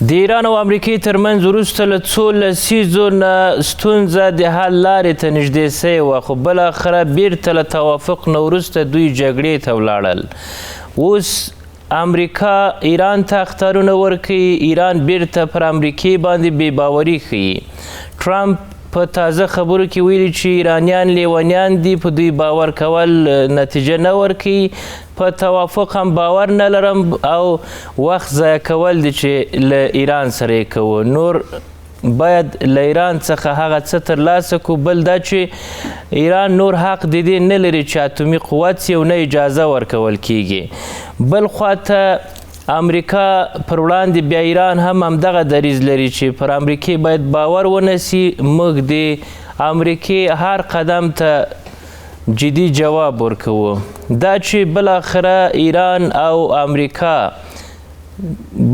د ایران او امریکې ترمنځ وروسته له څو لسیزو نه ستونزه د حل لارې ته نږدې سوې وه، خو بالاخره بیرته له توافق نه وروسته دوی جګړې ته ولاړل. اوس امریکا ایران ته اخطارونه ورکوي، ایران بیرته پر امریکې باندې بې باوري ښیي. ټرمپ په تازه خبرو کې ویلي چې ایرانیان لیونیان دي، په دوی باور کول نتیجه نه ورکوي، په توافق هم باور نه لرم او وخت ضایع کول دي چې له ایران سره یې کوو. نور باید له ایران څخه هغه څه ترلاسه کړو، بل دا چې ایران نور حق د دې نه لري چې اتومي قوت سي او نه اجازه ورکول کیږي. بل خواته امریکا پر وړاندې بیا ایران هم همدغه دریځ لري چې پر امریکې باید باور ونسي. موږ د امریکې هر قدم ته جدي جواب ورکوو. دا چې بالاخره ایران او امریکا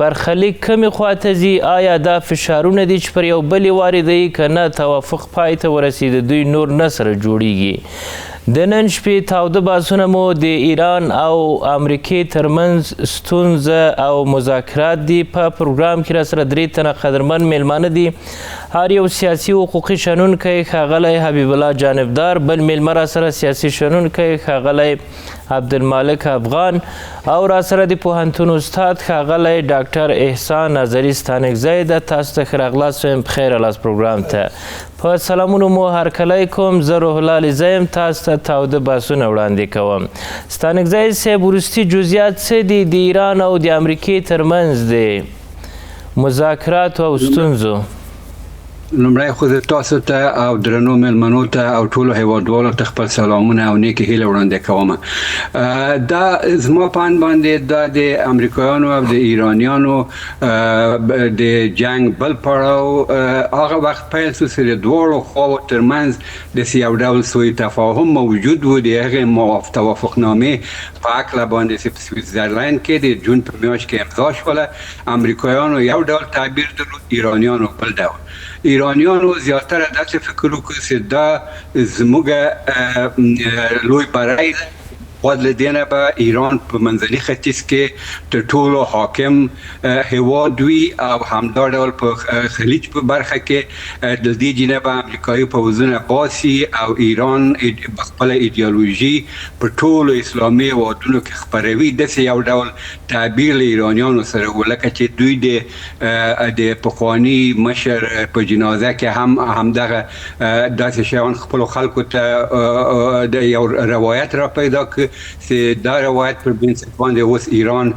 برخلیک کمې خواته ځي، آیا دا فشارونه دي چې پر یو بلې واردوي که نه توافق پای ته ورسېده دوی نور نه سره جوړیږي. د نن شپې تاوده بحثونه مو د ایران او امریکې ترمنځ ستونزه او مذاکرات دي. په پروګرام کې را سره 3 تنه قدرمن میلمانه دي. هر یو سیاسي حقوقي شنونکی ښاغلی حبیب الله جانبدار، بل میلمه را سره سیاسي شنونکی ښاغلی عبدالمالک افغان او را سره د پوهنتون استاد ښاغلی ډاکټر احسان نظري ستانکزی ده. تاسو ته ښه راغلاست وایم، پخیر راغلاست پروګرام ته. په سلامونو مو هرکلی کوم. زه روح الله علیزی یم، تاسو ته تاوده بحثونه وړاندې کوم. ستانکزی صاحب، وروستي جزئیات څه دي د ایران او د امریکې ترمنځ د مذاکراتو او ستونزو؟ لومړی خو زه تاسو ته او درنو میلمنو ته او ټولو هیوادوالو ته خپل سلامونه او نیکې هیلې وړاندې کوم. دا زما په اند باندې دا د امریکایانو او د ایرانیانو د جنگ بل پړاو هغه وخت پیل شو چې د دواړو خواو ترمنځ داسې یو ډول سوء تفاهم موجود و. د هغې توافقنامې په هکله باندې چې په سویټزرلند کې د جون په میاشت کې امضا شوله. امریکایانو یو ډول تعبیر درلود، ایرانیانو بل ډول. ایرانیانو زیاتره داسې فکر وکړ چې دا زموږ لوی بری ده، بعد له دې نه به ایران په منځني ختیځ کې تر ټولو حاکم هیواد وي او همدا ډول په خلیج په برخه کې د دې جنه به امریکایي پوځونه باسي او ایران خپله ایډیالوژي په ټولو اسلامي هیوادونو کې خپروي. داسې یو ډول تعبیر له ایرانیانو سره و، لکه چې دوی د پخواني مشر په جنازه کې هم همدغه داسې شیان خپلو خلکو ته د یو روایت را پیدا کړ چې دا روایت پر بنسټ باندې اوس ایران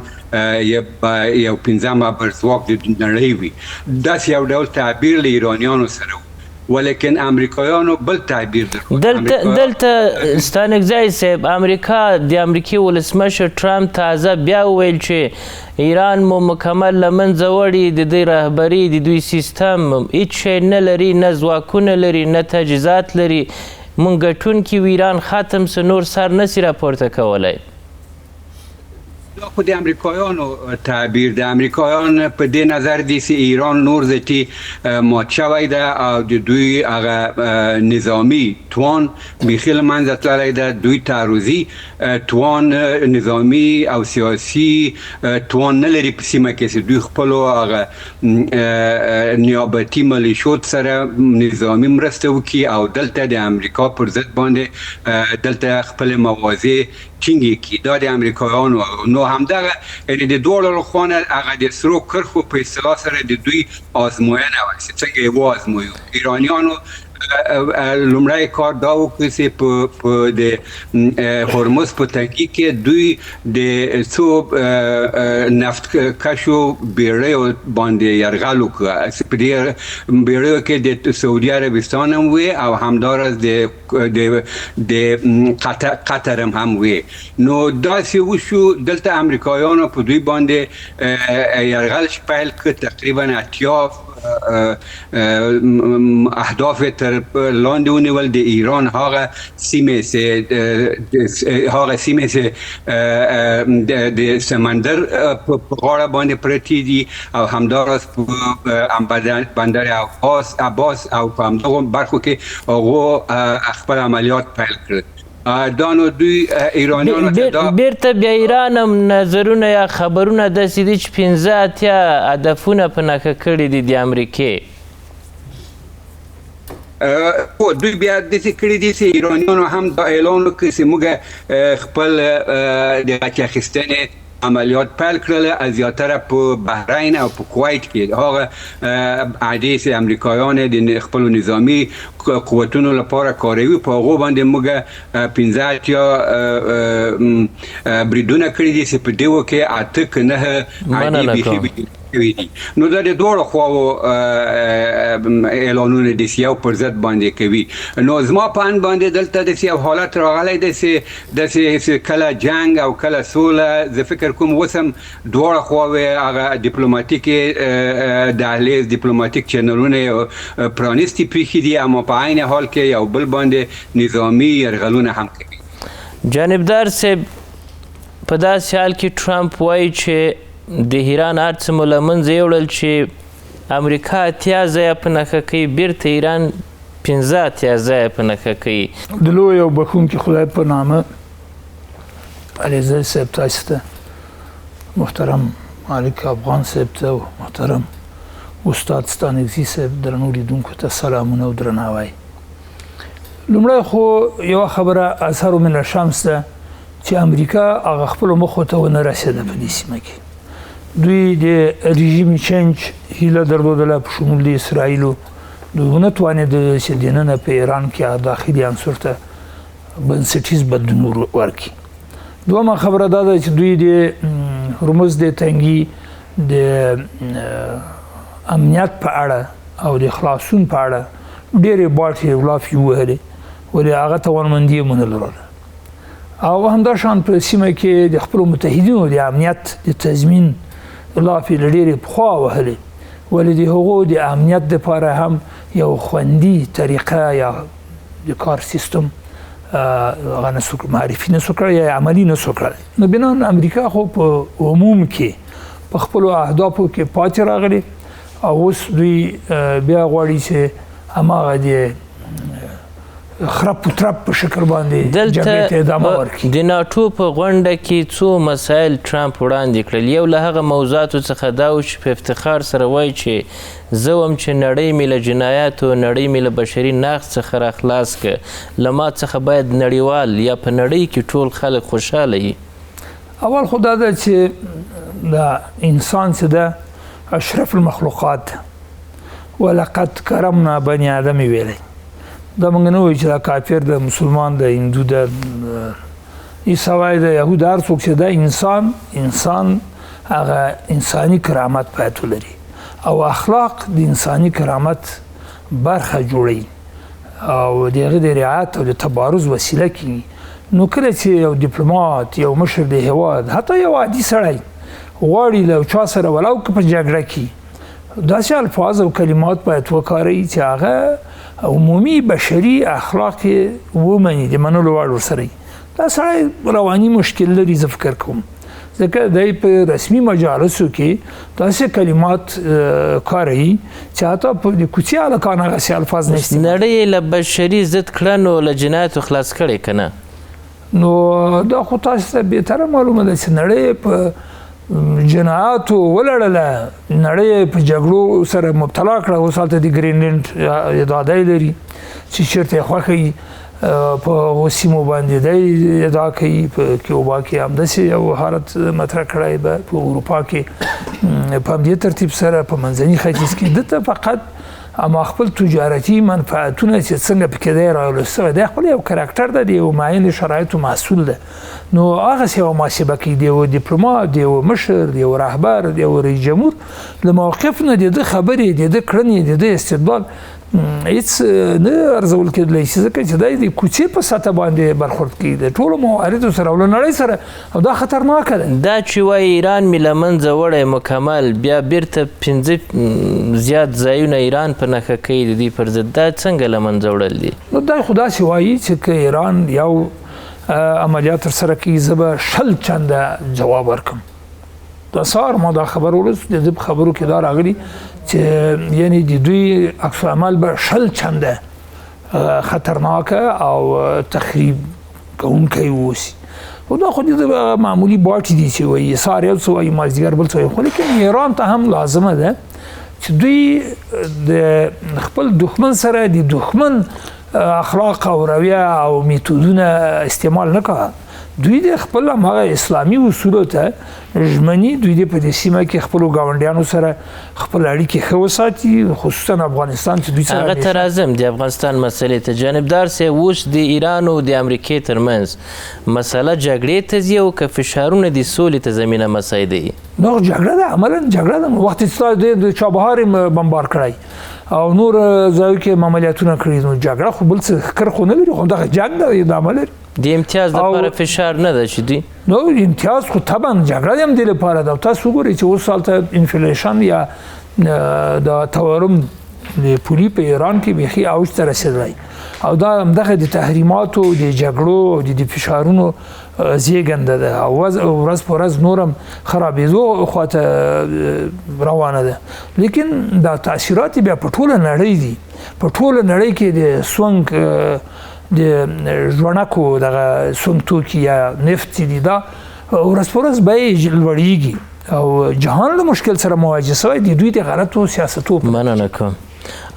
یو پنځمه برځواک د نړۍ وي. داسې یو ډول تعبیر له ایرانیانو سره و، ولیکن امریکایانو بل تعبیر درلود. دلته ستانکزی صاحب، امریکا د امریکې ولسمشر ټرمپ تازه بیا وویل چې ایران مو مکمل له منځه وړي، د دوی رهبري د دوی سیستم هیڅ شی نه لري، نه ځواکونه لري، نه تجهیزات لري. مونږ ګټونکي ایران ختم سه، نور سر نسی راپورته کولی. دا خو د امریکایانو تعبیر ده. امریکایان په دې نظر دي چې ایران نور ذاتي مات شوی ده او د دوی هغه نظامی توان بیخي له منځه تللی ده. دوی تعرضي توان نظامی او سیاسي توان نه لري په سیمه کې چې دوی خپلو هغه نیابتي ملیشوت سره نظامی مرسته وکړي او دلته د امریکا پر ضد باندې دلته خپل موازی ټینګې کړي. دا د امریکایانو نو همدغه یعنې د دواړو خواوو نه هغه د سرو کرښو په اصطلاح سره د دوی آزموینه وه چې څنګه یې وازمویو. ایرانیانو لومړی کار دا وکړي چې په د هرمز په تنګي کې دوی د څو نفت کشو بیړیو باندې یرغل وکړه. په دې بیړیو کې د سعودي عربستان هم وي او همداراز د قطر هم وي. نو داسې وشو، دلته امریکایانو په دوی باندې یرغل پیل کړ. تقریبا 80 اهداف تر لاندې ونیول. د ایران هغه سیمې چې د سمندر په غاړه باندې پرتې دي او همداراز بندر عباس او په همدغو برخو کې هغو خپل عملیات پیل کړل. دا نو دوی ایرانیانو ته دا بیرته بیا ایران هم نظرونه یا خبرونه داسې دي چې 15 هدفونه په نښه کړي دي د امریکې. دوی بیا داسې کړي دي چې ایرانیانو هم دا اعلان وکړي چې موږ خپل د غچ اخیستنې عملیات پیل کړل، زیاتره په بحرین او په کویت کې هغه عادي چې امریکایان د خپل نظامی قوتونو لپاره کاروي، په هغه باندې موږ 15 یا بریدونه کړي دي چې په دیو کې 8 که 9 عادي بيخي نو دا د دوړو خواو اعلانونه د سیاو پر ضد باندې کوي. نو زما په ان باندې دلته د سیاو حالت راغلی دی چې کله جنگ او کله سوله، زه فکر کوم وسم دوړو خواو هغه ډیپلوماټیک دهلیز ډیپلوماټیک چینلونه پرانیستي پریښي دي، اما په عین حال کې یو بل باندې نظامی یرغلونه هم کوي. جانبدار صاحب، په داسې حال کې ټرمپ وایي چې د ایران هر څه مو له منځه یوړل چې امریکا 8 ځایه په نښه کوي، بیرته ایران 15 ځایه په نښه کوي. د لوی او بخښونکي خدای په نامه علیزی صاحب تاسو ته، محترم مالک افغان صاحب ته، محترم استاد ستانکزي صاحب، درنو لیدونکو ته سلامونه او درناوی. لومړی خو یوه خبره اظهر من الشمس ده چې امریکا هغه خپلو موخو ته ونه رسېده په دې سیمه کې. دوی د رژیم چینج هیله درلودله په شمول د اسرائیلو، دوی ونه توانېدل چې دننه په ایران کې داخلي عنصر ته بنسټیز بدلون ورکړي. دویمه خبره دا ده چې دوی د هرمز د تنګي د امنیت په اړه او د خلاصون په اړه ډېرې باټې ولافې ووهلې، ولې هغه توانمندي یې ونه لرله. او همداشان په سیمه کې د خپلو متحدینو د امنیت د تضمین لافې له ډېرې پخوا وهلې، ولې د هغو د امنیت دپاره هم یو خوندي طریقه یا د کار سیستم هغه معرفي نسو کړی یا عملي نسو کړی. نو بنان امریکا خو په عموم کې په خپلو اهدافو کې پاتې راغلي، او اوس دوی بیا غواړي چې هماغه د خراب و تراب په شکل باندې جګړې ته ادامه ورکړي. د ناټو په غونډه کې څو مسایل ټرمپ وړاندې کړل. یو له هغه موضوعاتو څخه دا و چې په افتخار سره وایي چې زه وم چې نړۍ مې له جنایاتو، نړۍ مې له بشري نقض څخه راخلاص کړه، له ما څخه باید نړیوال یا په نړۍ کې ټول خلک خوشحاله وي. اول خو دا ده چې دا انسان چې ده اشرف المخلوقات، ولقد کرمنا بني آدم ویلی. دا موږ نه وایو چې دا کافر ده، مسلمان ده، هندو ده، عیسوی ده، یهود، هر څوک چې ده انسان هغه انساني کرامت باید ولري، او اخلاق د انساني کرامت برخه جوړوي او د هغې د رعایت او د تبارز وسیله کیږي. نو کله چې یو ډیپلومات، یو مشر د هیواد، حتی یو عادي سړی غواړي له چا سره ولو که په جګړه کې، داسې الفاظ او کلمات باید وکاروي چې هغه عمومي بشري اخلاق ومني، د منلو وړ ورسره وي. دا سړی رواني مشکل لري، زه فکر کوم، ځکه دی په رسمي مجالسو کې داسې کلمات کاروي چې حتی په د کوڅې هلکان هغسې الفاظ نه استعمالوي. نړۍ له بشري ضد کړنو له جنایاتو خلاص کړی که نه؟ نو دا خو تاسو ته بهتره معلومه ده چې نړۍ په جنایاتو ولړله، نړۍ په جګړو سره مبتلا کړه. اوس هلته د ګرینلینډ ادعای لري چې چېرته یې خوښه وي په هغو سیمو باندې دی ادعا کوي. په کیوبا کې همداسې یو حالت مطرح کړی به، په اروپا کې په همدې ترتیب سره په منځني ختیځ کې دته فقط اما خپل تجارتي منفعتونه چې څنګه پکې دی راوړل سوی دی، خپل یو کرکټر ده، د یو معین شرایطو محصول ده. نو هغسې یوه محاسبه کوي، د یو ډیپلومات، د یو مشر، د یو رهبر، د یو رئیس جمهور له موقف نه د ده خبرې، د ده کړنې، د ده استدلال هیڅ نه ارزول کېدلی شي، ځکه چې دی د کوڅې په سطح باندې برخورد کوي د ټولو مواردو سره او له نړۍ سره، او دا خطرناکه ده. دا چې وایي ایران مې له منځه وړی مکمل، بیا بیرته 5 زیات ځایونه ایران په نښه کوي د دې پر ضد، دا څنګه له منځه وړل دي؟ نو دا خو داسې وایي چې که ایران یو عملیات ترسره کوي، زه به 100 چنده جواب ورکړم. دا سهار ما دا خبر ولوست، د دې په خبرو کې دا راغلي چې یعنی د دوی عکس العمل به 100 چنده خطرناکه او تخریب کوونکی واوسي خو دا خو د معمولي باټې دي چې وایي سهار یو څه وایي مازدیګر بل څه وایي خو لیکن ایران ته هم لازمه ده چې دوی د خپل دښمن سره د دښمن اخلاق او رویه او میتودونه استعمال نه کوه دوی د خپل هماغه اسلامي اصولو ته ژمني دوی د په دې سیمه کې خپلو ګاونډیانو سره خپل اړیکې ښه وساتي خصوصا افغانستان چې دوی سره هغه ته راځم د افغانستان مسلې ته جانبدار صاحب اوس د ایران او د امریکې ترمنځ مسله جګړې ته ځي او که فشارونه د سولې ته زمینه مساعدوي نو جګړه ده عملا جګړه ده وخت چې د چابهار بمبار کړی او نور ځایو کې عملیاتونه کړي نو جګړه خو بل څه ښکر خو نه لري خو دغه جنګ ده د عمل د امتیاز لپاره فشار نه ده چې دوی نو امتیاز خو طبعا جګړه هم د لپاره ده تاسو وګورئ چې اوس هلته انفلیشن یا د تورم د پولي په ایران کې بیخي اوج ته رسېدلی او دا همدغه د تحریماتو د جګړو او د فشارونو زیږنده ده او ورځ په ورځ نور هم خرابېدو خواته روانه ده لیکن دا تاثیرات بیا په ټوله نړۍ دي په ټوله نړۍ کې د سونګ د ژوڼکو دغه سونګ توکي یا نفت دي دا ورځ په ورځ بیې لوړېږي او جهان له مشکل سره مواجه شوی د دوی د غلطو سیاستو مننه کوم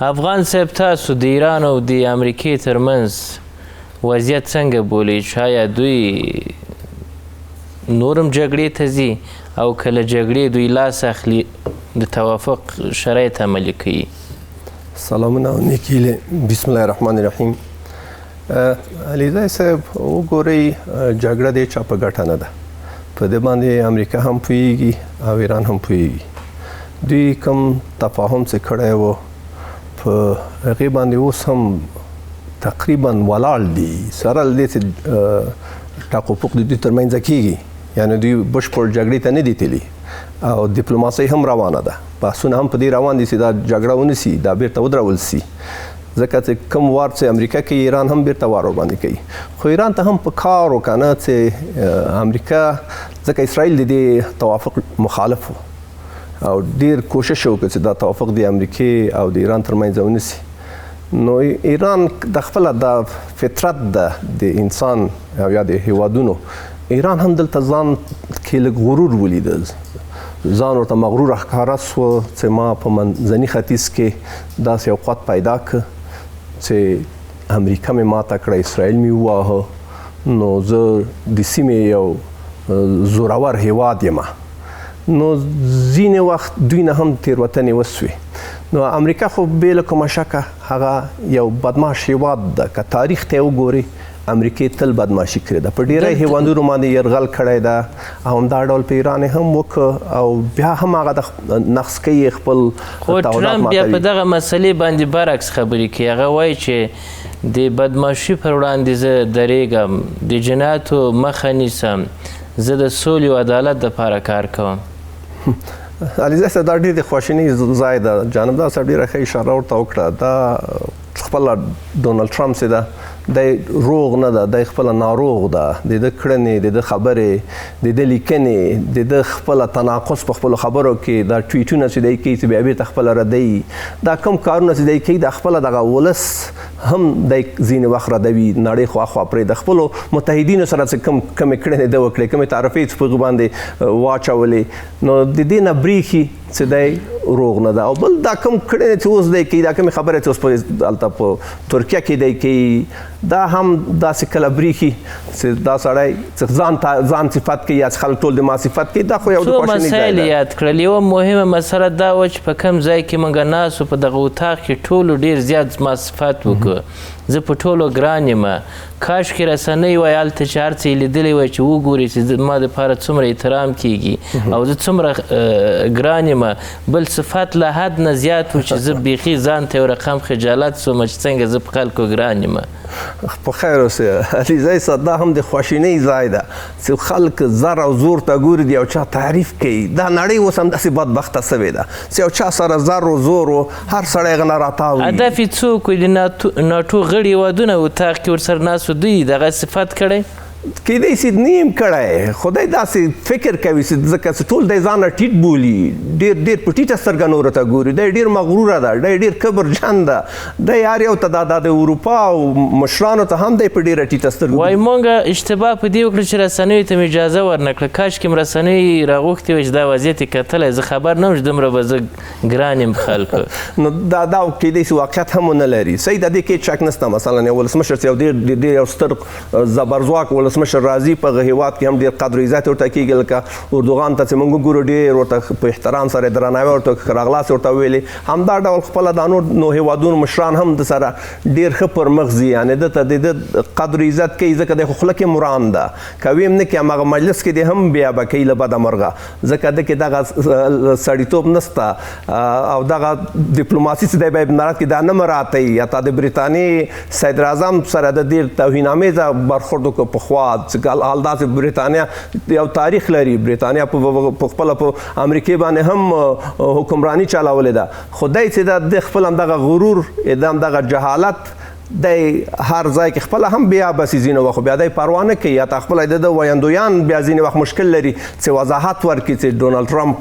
افغان صاحب تاسو د ایران او د امریکې ترمنځ وضعیت څنګه بولئ شاید دوی نورم جګړې ته ځي او که له جګړې دوی لاس اخلي د توافق شرایط عملي کوي سلامونه او نیکي بسم الله الرحمن الرحیم علیزی صاحب وګورئ جګړه د چا په ګټه نه ده په دې باندې امریکا هم پوهیږي او ایران هم پوهیږي دوی کوم تفاهم چې کړی و په هغې باندې اوس هم تقریبا ولاړ دي سره له دې چې ټاکوپوک د دوی ترمنځ کېږي یعنې دوی بشپړ جګړې ته نه دي تللي او ډیپلوماسۍ هم روانه ده بحثونه هم په دې روان دي چې دا جګړه ونیسي دا بیرته ودرول سي ځکه چې کوم وار چې امریکا کوي ایران هم بیرته وار ورباندې کوي خو ایران ته هم په کار وکنه چې امریکا ځکه اسرائیل د دې توافق مخالف و او ډیر کوشش وکړ چې دا توافق د امریکې او د ایران ترمنځ ونیسي نو ایران د خپل د فطرت د انسان او یا د هیوادونو ایران هم دلته ځان کې لږ غرور ولیدل ځان ورته مغرور ښکاره سو چې ما په منځني ختیځ کې داسې یو قوت پیدا کړ چې امریکا مې ماته کړه اسرائیل مې وواهه نو زه د سیمې یو زورور هیواد یم نو ځینې وخت دوی نه هم تېروتنې وسوې نو امریکا خو بې له کومه شکه هغه یو بدماش هیواد ده که تاریخ ته وګورئ امریکې تل بدماشي کړې ده په ډیری هیوادونو باندې یرغل کړی ده او همدا ډول په ایران هم وکړ او بیا هم هغه د نقص کوي خپل خو ټرمپ بیا په دغه مسلې باندې برعکس خبرې کوي هغه وایي چې د بدماشي پر وړاندې زه درېږم د جنایاتو مخه نیسم زه د سولې او عدالت دپاره کار کوم علیزی صاحب دا ډېر د خواشینۍ ځای ده جانبدار صاحب ډېره ښه اشاره ورته وکړه دا خپله ډونالډ ټرمپ چې ده دی روغ نه ده دی خپله ناروغ ده د ده کړنې د ده خبرې د ده لیکنې د ده خپله تناقض په خپلو خبرو کې دا ټویټونه چې دی کوي چې بیا بېرته خپله ردوي دا کوم کارونه چې دی کوي دا خپله دغه ولس هم دی ځینې وخت ردوي نړۍ خواخوا پرې د خپلو متحدینو سره چې کومې کړنې ده وکړې کومې تعرفې چې په هغې باندې واچولې نو د دې نه برېښي چې دی روغ نه ده او بل دا کوم کړنې چې اوس دی کوي دا کومې خبرې چې اوس هلته په ترکیه کې دی کوي دا هم داسې کله برېښي چې دا سړی ځان صفت کوي یا خلک ټول د ما صفت کوي دا خو یو د خواشینۍ ځای ده څو مسایل یاد کړل یوه مهمه مسله دا وه چې په کوم ځای کې موږ ناستو په دغه اتاق کې ټولو ډېر زیات زما صفت وکړه زه په ټولو ګران یم کاشکې رسنۍ وای هلته چې هر څه یې لیدلی وای چې وګوري چې ما دپاره څومره احترام کیږي او زه څومره ګران یم بل صفت له حد نه زیات و چې زه بیخي ځان ته یو رقم خجالت سوم چې څنګه زه په خلکو ګران یم په خیر اوسې علیزی صاحب دا هم د خواشینۍ ځای ده چې خلک زر او زور ته ګوري د یو چا تعریف کوي دا نړۍ اوس همداسې بدبخته سوې ده چې یو چا سره زر و زور و هر سړی هغه نه راتاوي هدف یې څوک وي د ناټو غړي هیوادونه اتاق کې ورسره ناست و دوی دغه صفت کړی کېدای شي نیم کړی خدای داسې فکر کوي چې ځکه چې ټول دی ځانه ټیټ بولي ډېر په ټیټه سترګه نورو ته ګوري دی ډېر مغروره ده دی ډېر کبرجن ده دی هر یو ته د اروپا او مشرانو ته هم دی په ډېره ټیټه سترګه وایي موږ اشتباه په دې وکړه چې رسنیو ته مې اجازه ورنه کړه کاشکې م رسنۍ راغوښتې وای چې دا وضعیت یې کتلی زه خبر نه وم چې دومره به زه ګران یم خلکو نو دا کېدای شي واقعیت هم ونه لري صحیح د دې کې شک نشته مثلا یو ولسمشر چې ډېر یو ستر زبرځواک ولسمشر راځي په هغه هېواد کې هم ډېر قدر و عزت ورته کېږي لکه اردوغان ته چې موږ وګورو ډېر ورته په احترام سره درناوی ورته ښه راغلاست ورته ویلې همدا ډول خپله دا نو هېوادونو مشران هم د سره ډېر ښه پر مخ ځي یعنې ده ته د قدر و عزت کوي ځکه دی خو خوله کې مرام ده کوي هم نه کوي هماغه مجلس کې دی هم بیا به کوي له بده مرغه ځکه ده کې دغه سړیتوب نشته او دغه ډیپلوماسي چې دی به امارات کې دا نه مراتی یا تا د برټانیې صدر اعظم سره د ډېر توهینامیزه برخورد وکړو پخوا حال دا چې برټانیا یو تاریخ لري برټانیا په خپله په امریکې باندې هم حکمراني چلولې ده خو دی چې د خپل همدغه غرور همدغه جهالت دی هر ځای کې خپله هم بیا بسي ځینې وخت بیا دی پروا نه کوي یا تا خپله د ویندویان بیا ځینې وخت مشکل لري چې وضاحت ورکړي چې ډونالډ ټرمپ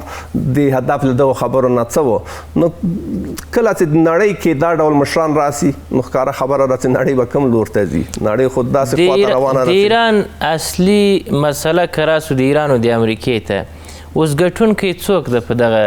د هدف له دغو خبرو نه څه و نو کله چې نړۍ کې دا ډول مشران راسي نو ښکاره خبره ده چې نړۍ به کوم لور ته ځي نړۍ خو داسې خواته روانه د ایران اصلي مسله که راسو د ایران او د امریکې ته اوس ګټونکی څوک ده په دغه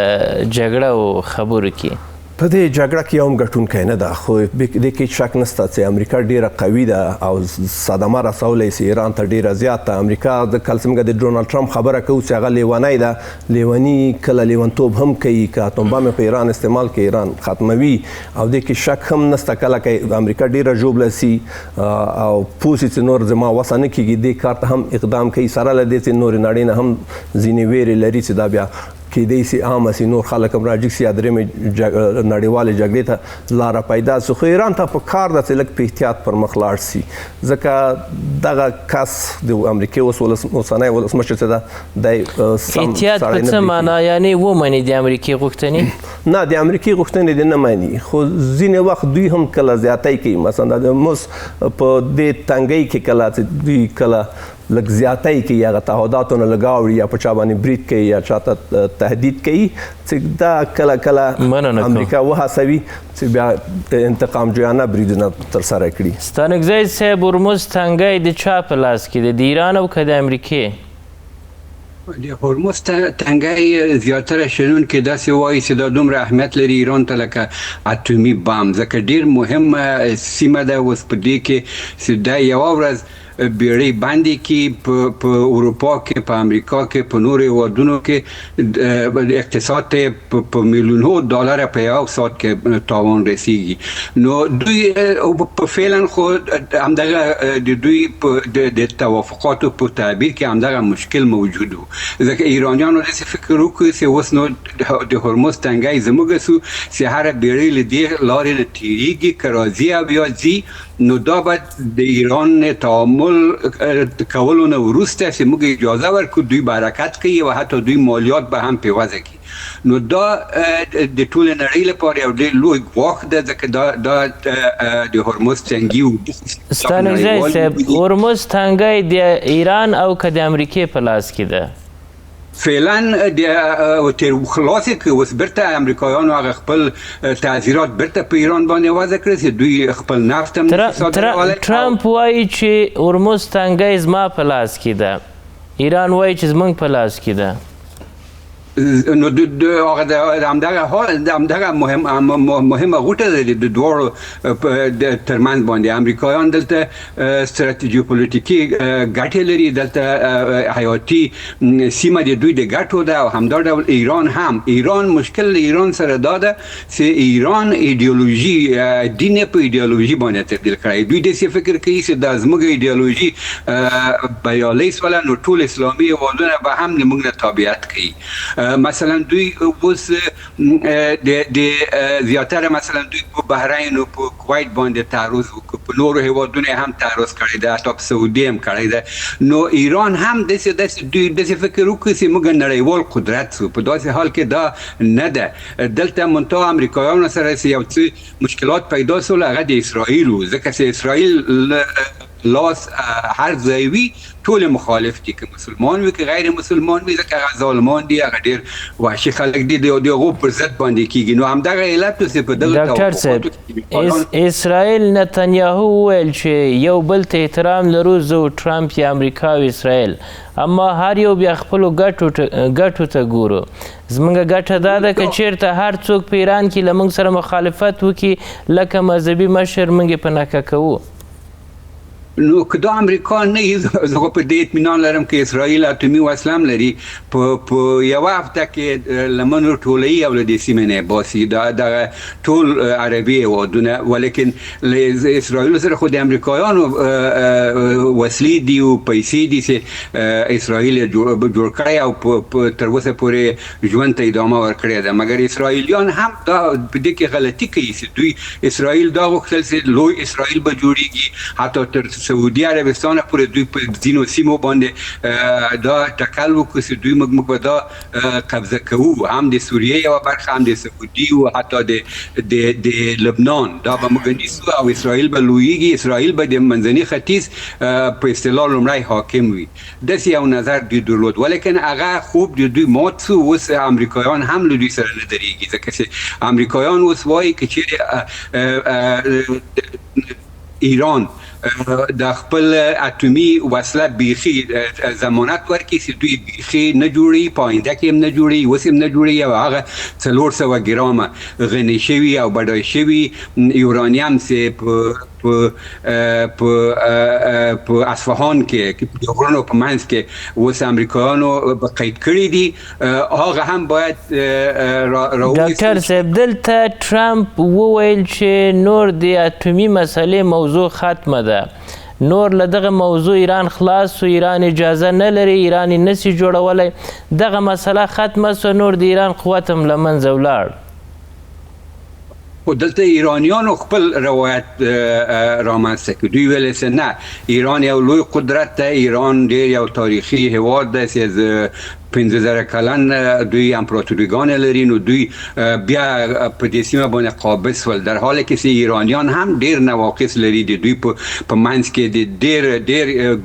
جګړه او خبرو کې په دې جګړه کې یو هم ګټونکی نه ده خو دې کې شک نشته چې امریکا ډېره قوي ده او صدمه رسولی سي ایران ته ډېره زیاته امریکا د کله چې موږ د ډونالډ ټرمپ خبره کوو چې هغه لیونی ده لیوني کله لیونتوب هم کوي که اتوم بم په ایران استعمال کوي ایران ختموي او دې کې شک هم نشته کله که امریکا ډېره ژوبله سي او پوه سي چې نور زما وسه نه کېږي دې کار ته هم اقدام کوي سره له دې چې نورې نړۍ نه هم ځینې ویرې لري چې دا بیا کېدای سي عامه سي نور خلک هم راجګ سي یا درېیمې نړیوالې جګړې ته لاره پیدا سي خو ایران ته په کار ده چې لږ په احتیاط پر مخ لاړ سي ځکه دغه کس د امریکې اوس اوسنی ولسمشر چې ده دی احتیاط په څه معنا یعنې ومني د امریکې غوښتنې نه د امریکې غوښتنې دې نه مني خو ځینې وخت دوی هم کله زیاتی کوي مثلا د موس په دې تنګۍ کې کله چې دوی کله لږ زیاتی کوي هغه تعهداتو نه لږ اوړي یا په چا باندې برید کوي یا چاته تهدید کوي چې دا کله کله امریکا وهڅوي چې بیا انتقام جویانه بریدونه ترسره کړي ستانکزی صاحب هرمز تنګی د چا په لاس کې دی د ایران او که د امریکې د هرمز تنګی زیاتره شنونکي داسې وایي چې دا دومره اهمیت لري ایران ته لکه اتومي بام ځکه ډېر مهمه سیمه ده اوس په دې کې چې دا یوه ورځ بیړۍ باندې کې په اروپا کې په امریکا کې په نورو هېوادونو کې اقتصاد ته په میلیونو ډالر په یو ساعت کې تاوان رسیږي نو دوی په فعلا خو همدغه د دوی د توافقاتو په تعبیر کې همدغه مشکل موجود و ځکه ایرانیانو داسې فکر وکړي چې اوس نو د هرمز تنګی زموږ سو چې هره بیړۍ له دې لارې نه تېرېږي که راځي او بیا ځي نو دا باید د ایران تعامل کولو نه وروسته چې موږ اجازه ورکړو دوی حرکت کوي او حتی دوی مالیات به هم پې وضع کړي نو دا د ټولې نړۍ لپاره یو ډېر لوی ګواښ ده ځکه دا د هرمز تنګي ستانکزی صاحب هرمز تنګی د ایران او که د امریکې په لاس کې ده فعلا تر خلاصې کې اوس بیرته امریکایانو هغه خپل تعذیرات بیرته په ایران باندې وضع کړي چې دوی خپل نفت هم ټرمپ وایي چې هرمز تنګی زما په لاس کې ده ایران وایي چې زموږ په لاس کې ده نو د همدغه مهمه غوټه ده د دواړو ترمنځ باندې امریکایان دلته ستراتیژیوپولیټیکي ګټې لري دلته حیاتي سیمه د دوی د ګټو ده او همدا ډول ایران مشکل له ایران سره دا ده چې ایران ایډیولوژي دین په ایډیولوژي باندې تبدیل کړی دوی داسې فکر کوي چې دا زموږ ایډیولوژي بریالۍ شوله نو ټول اسلامي هېوادونه به هم زموږ نه تابعیت کوي مثلا دوی اوس د زیاتره مثلا دوی په بحرین او په کویت باندې تعرض وکړ په نورو هیوادونو هم تعرض کړی ده، حتی په سعودي هم کړی ده. نو ایران هم داسې دوی داسې فکر وکړي چې موږ نړیوال قدرت سو. په داسې حال کې دا نه ده. دلته منتها امریکایانو سره یو څه مشکلات پیدا سول، هغه د اسرائیل و، ځکه چې اسرائیل لاس هر ځای وي ټول مخالف دي، که مسلمان وي که غیر مسلمان وي، ځکه هغه ظالمان دي، هغه ډېر وحشي خلک دي، د هغو پر ضد باندې کیږي. نو همدغه علت چې په دغه ډاکټر صاحب، اسرائیل نتنیاهو وویل چې یو بل ته احترام لرو، زه او ټرمپ یا امریکا او اسرائیل، اما هر یو بیا خپلو ګټو ته ګورو. زموږ ګټه دا ده که چیرته هر څوک په ایران کې له موږ سره مخالفت وکړي لکه مذهبي مشر، موږ یې په نکه کوو. نو که دا امریکا نه وي، زه په دې اطمینان لرم که اسرائیل اټومي وسله هم لري، په یوه هفته کې لمنو ټولوي او له دې سیمې نه باسي دغه ټول عربي هېوادونه. ولیکن له اسرائیل سره خو د امریکایانو وسلې دي او پیسې دي چې اسرائیل جوړ کړی او تر اوسه پورې ژوند ته ادامه ورکړې ده. مګر اسرائیلیان هم دا په دې کې غلطي کوي چې دوی اسرائیل دا غوښتل چې لوی اسرائیل به جوړیږي، حتی تر سعودي عربستان پورې دوی په ځینو سیمو باندې دا ټکل وکړي چې دوی موږ به دا قبضه کوو، هم د سوریې یوه برخه، هم د سعودي او حتی د لبنان، دا به موږ نیسو او اسرائیل به لویږي. اسرائیل به د منځني ختیځ په اصطلاح لومړی حاکم وي. داسې یو نظر دوی درلود، ولیکن هغه خوب د دوی مات سو. اوس امریکایان هم له دوی سره نه درېږي، ځکه چې امریکایان اوس وایي که چیرې ایران د خپل اټومي وسله بیخي ضمانت ورکړي چې دوی بیخي نه جوړي، په آینده کې هم نه جوړي، اوس هم نه جوړي، او هغه 400 ګرامه غني شوي او بډای شوي یورانیم چې په اصفهان کې د غرونو په منځ کې اوس امریکایانو قید کړي دي، هغه هم باید ډاکټر صاحب، دلته ټرمپ وویل چې نور د اټومي مسلې موضوع ختمه ده، نور له دغه موضوع ایران خلاص سو، ایران اجازه نه لري، ایران یې نسي جوړولی، دغه مسله ختمه سو، نور د ایران قوت هم له منځه ولاړ. خو دلته ایرانیانو خپل روایت رامنځته کړ. دوی ویل چې نه، ایران یو لوی قدرت ده، ایران ډېر یو تاریخي هېواد ده چې 15,000 کلن دوی امپراتوریګان لري، نو دوی بیا په دې سیمه باندې قابض ول، در حالی کې چې ایرانیان هم ډېر نواقص لري. د دوی په منځ کې د ډېر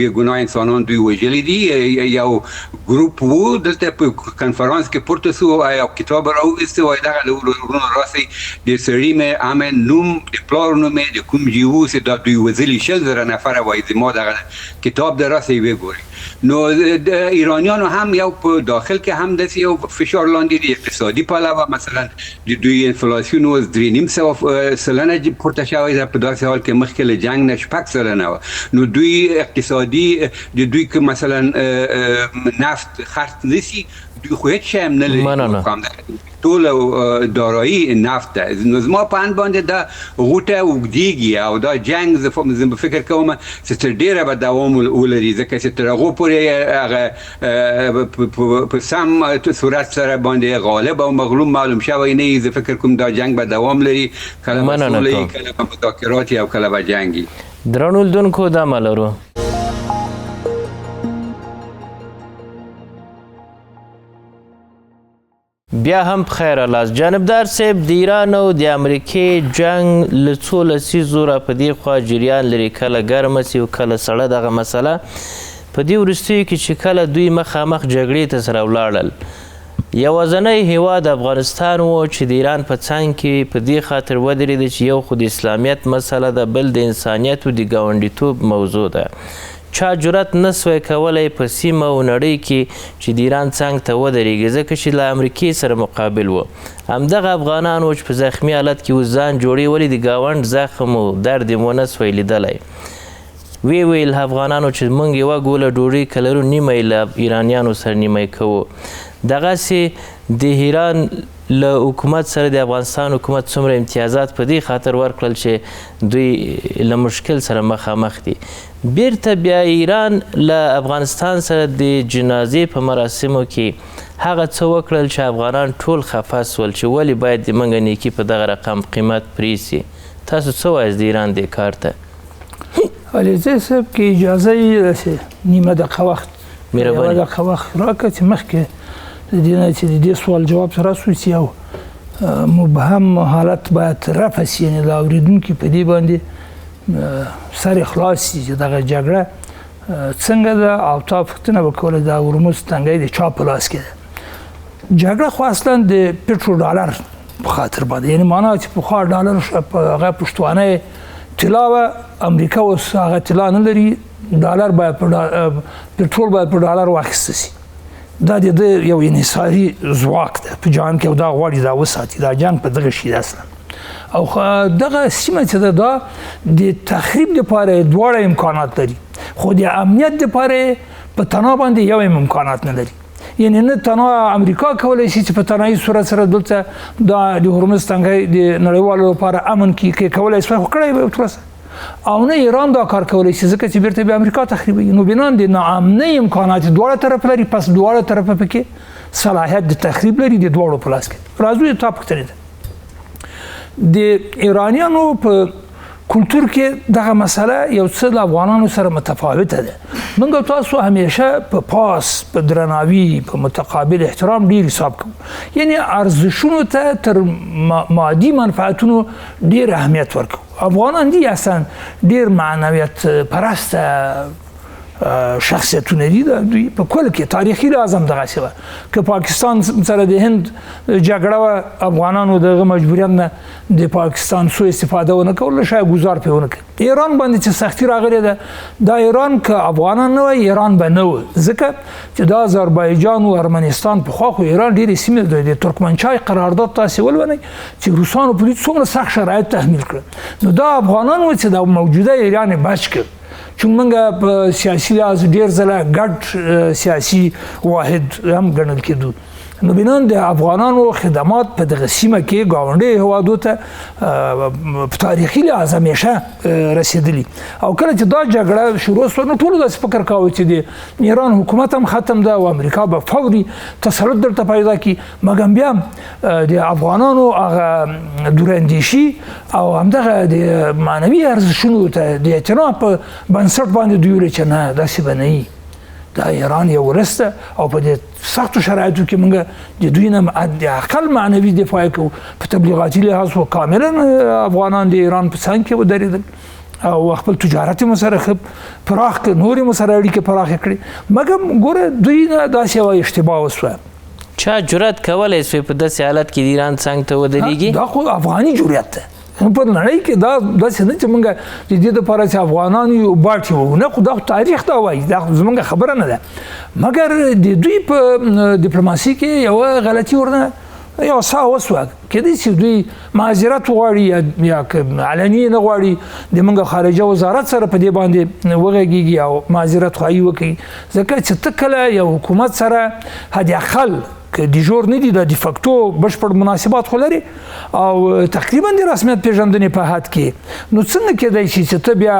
بېګناه انسانان دوی وژلي دي. یو ګروپ وو دلته په کنفرانس کې پورته سو، یو کتاب راوویسته، وایي دغه ورونه راسئ د سړي مې امن نوم، د پلار نوم یې د کوم ځای و چې دا دوی وژلي 100,000 نفره، وایي زما دغه کتاب د راسئ وګورئ. نو د ایرانیانو هم یو په داخل کې هم داسې یو فشار لاندې دي، اقتصادي پلوه مثلا د دوی انفلاسیون اوس 3.5 سلنه پورته شوی ده، په داسې حال کې مخکې له جنګ نه 6 سلنه وه. نو دوی اقتصادي د دوی که مثلا نفت خرڅ نشي، دوی خو هیڅ شی هم نه لري، ټول دارایی نفت ده. نو زما په اند باندې دا غوټه اوږدیږي او دا جنګ زه فکر کوم چې تر ډېره به دوام ولري، ځکه چې تر هغو پورې هغه په سم صورت سره باندې غالب او مغلوب معلوم شوی نه وي. زه فکر کوم دا جنګ به دوام لري، کله به سوله وي، کله به مذاکرات وي او کله به جنګ وي. درنو لیدونکو، دمه لرو. بیا هم بخیر لاس جانبدار صاحب، د ایران او د امریکې جنگ له څو لسیزو را په دې خوا جریان لري، کله ګرمه سي او کله سړه. دغه مسله په دې وروستیو کې چې کله دوی مخامخ جګړې ته سره ولاړل، یوازینی هیواد افغانستان و چې د ایران په څنګ کې په دې خاطر ودرېده چې یو خو د اسلامیت مسله ده، بل د انسانیت او د ګاونډیتوب موضوع ده. چا جرأت نسوی کولی په سیمه او نړۍ کې چې د ایران څنګ ته ودرېږي، ځکه چې له امریکې سره مقابل و. همدغه افغانان و چې په زخمي حالت کې اوس ځان جوړولی، د ګاونډ زخم او درد یې ونه لیدلی. وی ویل افغانانو چې موږ یوه ګوله ډوډۍ که لرو، نیمه یې له ایرانیانو سره نیمه یې کوو. دغسې د ایران له حکومت سره د افغانستان حکومت څومره امتیازات په دې خاطر ورکړل چې دوی له مشکل سره مخامخ دي. بیرته بیا ایران له افغانستان سره د جنازې په مراسمو کې هغه څه وکړل چې افغانان ټول خفه سول چې ولې باید د موږ نیکي په دغه رقم قیمت پرېږدي. تاسو څه وایاست د ایران دې کار ته؟ علیزی صاحب که اجازه یې داسې نیمه دقیقه وخت مهرباني. یوه دقیقه وخت راکړه چې مخکې د دې نه چې د دې سوال جواب سره راسو چې یو مبهم حالت باید رفع شي، یعنې د اورېدونکي په دې باندې سر خلاص شي چې دغه جګړه څنګه ده او تا پوښتنه وکړه د هرمز تنګی د چا په لاس کې ده. جګړه خو اصلا د پټرو ډالر په خاطر باندې، یعنې معنا چې پخوا ډالر هغه پښتوانه طلا وه، امریکا اوس هغه طلا نه لري، ډالر باید پټرول باید په ډالر واخیسته شي. دا د ده یو انحصاري ځواک ده په جهان کې او دا غواړي دا وساتي، دا جنګ په دغه شي ده اصلا. او دغه سیمه چې ده دا د تخریب دپاره دواړه امکانات لري، خو د امنیت دپاره په تنها باندې یو هم امکانات نه لري. یعنې نه تنها امریکا کولی شي چې په تنهایي صورت سره دلته دا د هرمز تنګی د نړیوالو لپاره امن کې کولی شي، خو کړی به یې او نه ایران دا کار کولی شي ځکه چې بیرته بیا امریکا تخریبوي. نو بنان د ناامنۍ امکانات دواړه طرف لري، پس دواړه طرفه پکې صلاحیت د تخریب لري د دواړو په لاس کې. راځو تا پوښتنې ده د ایرانیانو په کلتور کې دغه مسله یو څه د افغانانو سره متفاوته ده. موږ تاسو همیشه په پاس، په درناوي، په متقابل احترام ډیر حساب کوو، یعنې ارزښونو ته تر مادي منفعتونو ډیر اهمیت ورکوو. افغانان دي اصلا ډیر معنویت پرسته شخصیتونه دي، دوی په کل کې تاریخي لازم دغسې وه. که پاکستان سره د هند جګړه وه، افغانانو دغه مجبوریت نه د پاکستان سوء استفاده ونه کوله، شاید ګزار پرې ونه کړي. ایران باندې چې سختي راغلې ده، دا ایران که افغانان نه وای ایران به نه و، ځکه چې دا آذربایجان و ارمنستان پخوا خو ایران ډېرې سیمې د ترکمنچای قرارداد تاسې ولولئ چې روسانو په دې څومره سخت شرایط تحمیل کړل. نو دا افغانان و چې د موجوده ایران یې بچ کړ، چون موږ په سیاسي لحاظ ډېر ځله ګډ سیاسي واحد هم ګڼل کېدو. نو بنان د افغانانو خدمات په دغه سیمه کې ګاونډي هیوادو ته په تاریخي لحاظ همیشه رسېدلي. او کله چې دا جګړه شروع شوه نو ټولو داسې فکر کاوه چې د ایران حکومت هم ختم ده او امریکا به فوري تسلط دلته پیدا کړي، مګر بیا د افغانانو هغه دوراندیشي او همدغه د معنوي ارزښتونو ته د اعتنا په بنسټ باندې دوی ویل چې نه داسې به نه وي، دا ایران یو ولس ده او په دې سختو شرایطو کې موږ د دوی نه د اقل معنوي دفاع کوو. په تبلیغاتي لحاظ خو کاملا افغانان د ایران په څنګ کې ودرېدل او خپل تجارت یې سره پراخ کړ، نور یې سره اړیکې پراخې کړې. مګر ګوره دوی نه داسې یوه اشتباه وسوه. چا جرأت کولی شوی په داسې حالت کې د ایران څنګ ته ودرېږي؟ دا خو افغاني جرأت ده. په نړۍ کې دا داسې نه چې موږ د دې دپاره چې افغانان یو باټ یو نه، خو دا خو تاریخ دا وایي، دا خو زموږ خبره نه ده. مګر د دوی په ډیپلوماسي کې یوه غلطي ورنه یو ساه وسوه، کېدای شي دوی معذرت وغواړي یا علني نه غواړي د موږ خارجه وزارت سره په دې باندې وغږېږي او معذرت خواهي وکړي، ځکه چې ته کله یو حکومت سره حداقل که د جور نه دي د ډیفکټو بشپړ مناسبات خو لري او تقریبا د رسمیت پیژندنې په حد کې، نو څنګه کېدای شي چې ته بیا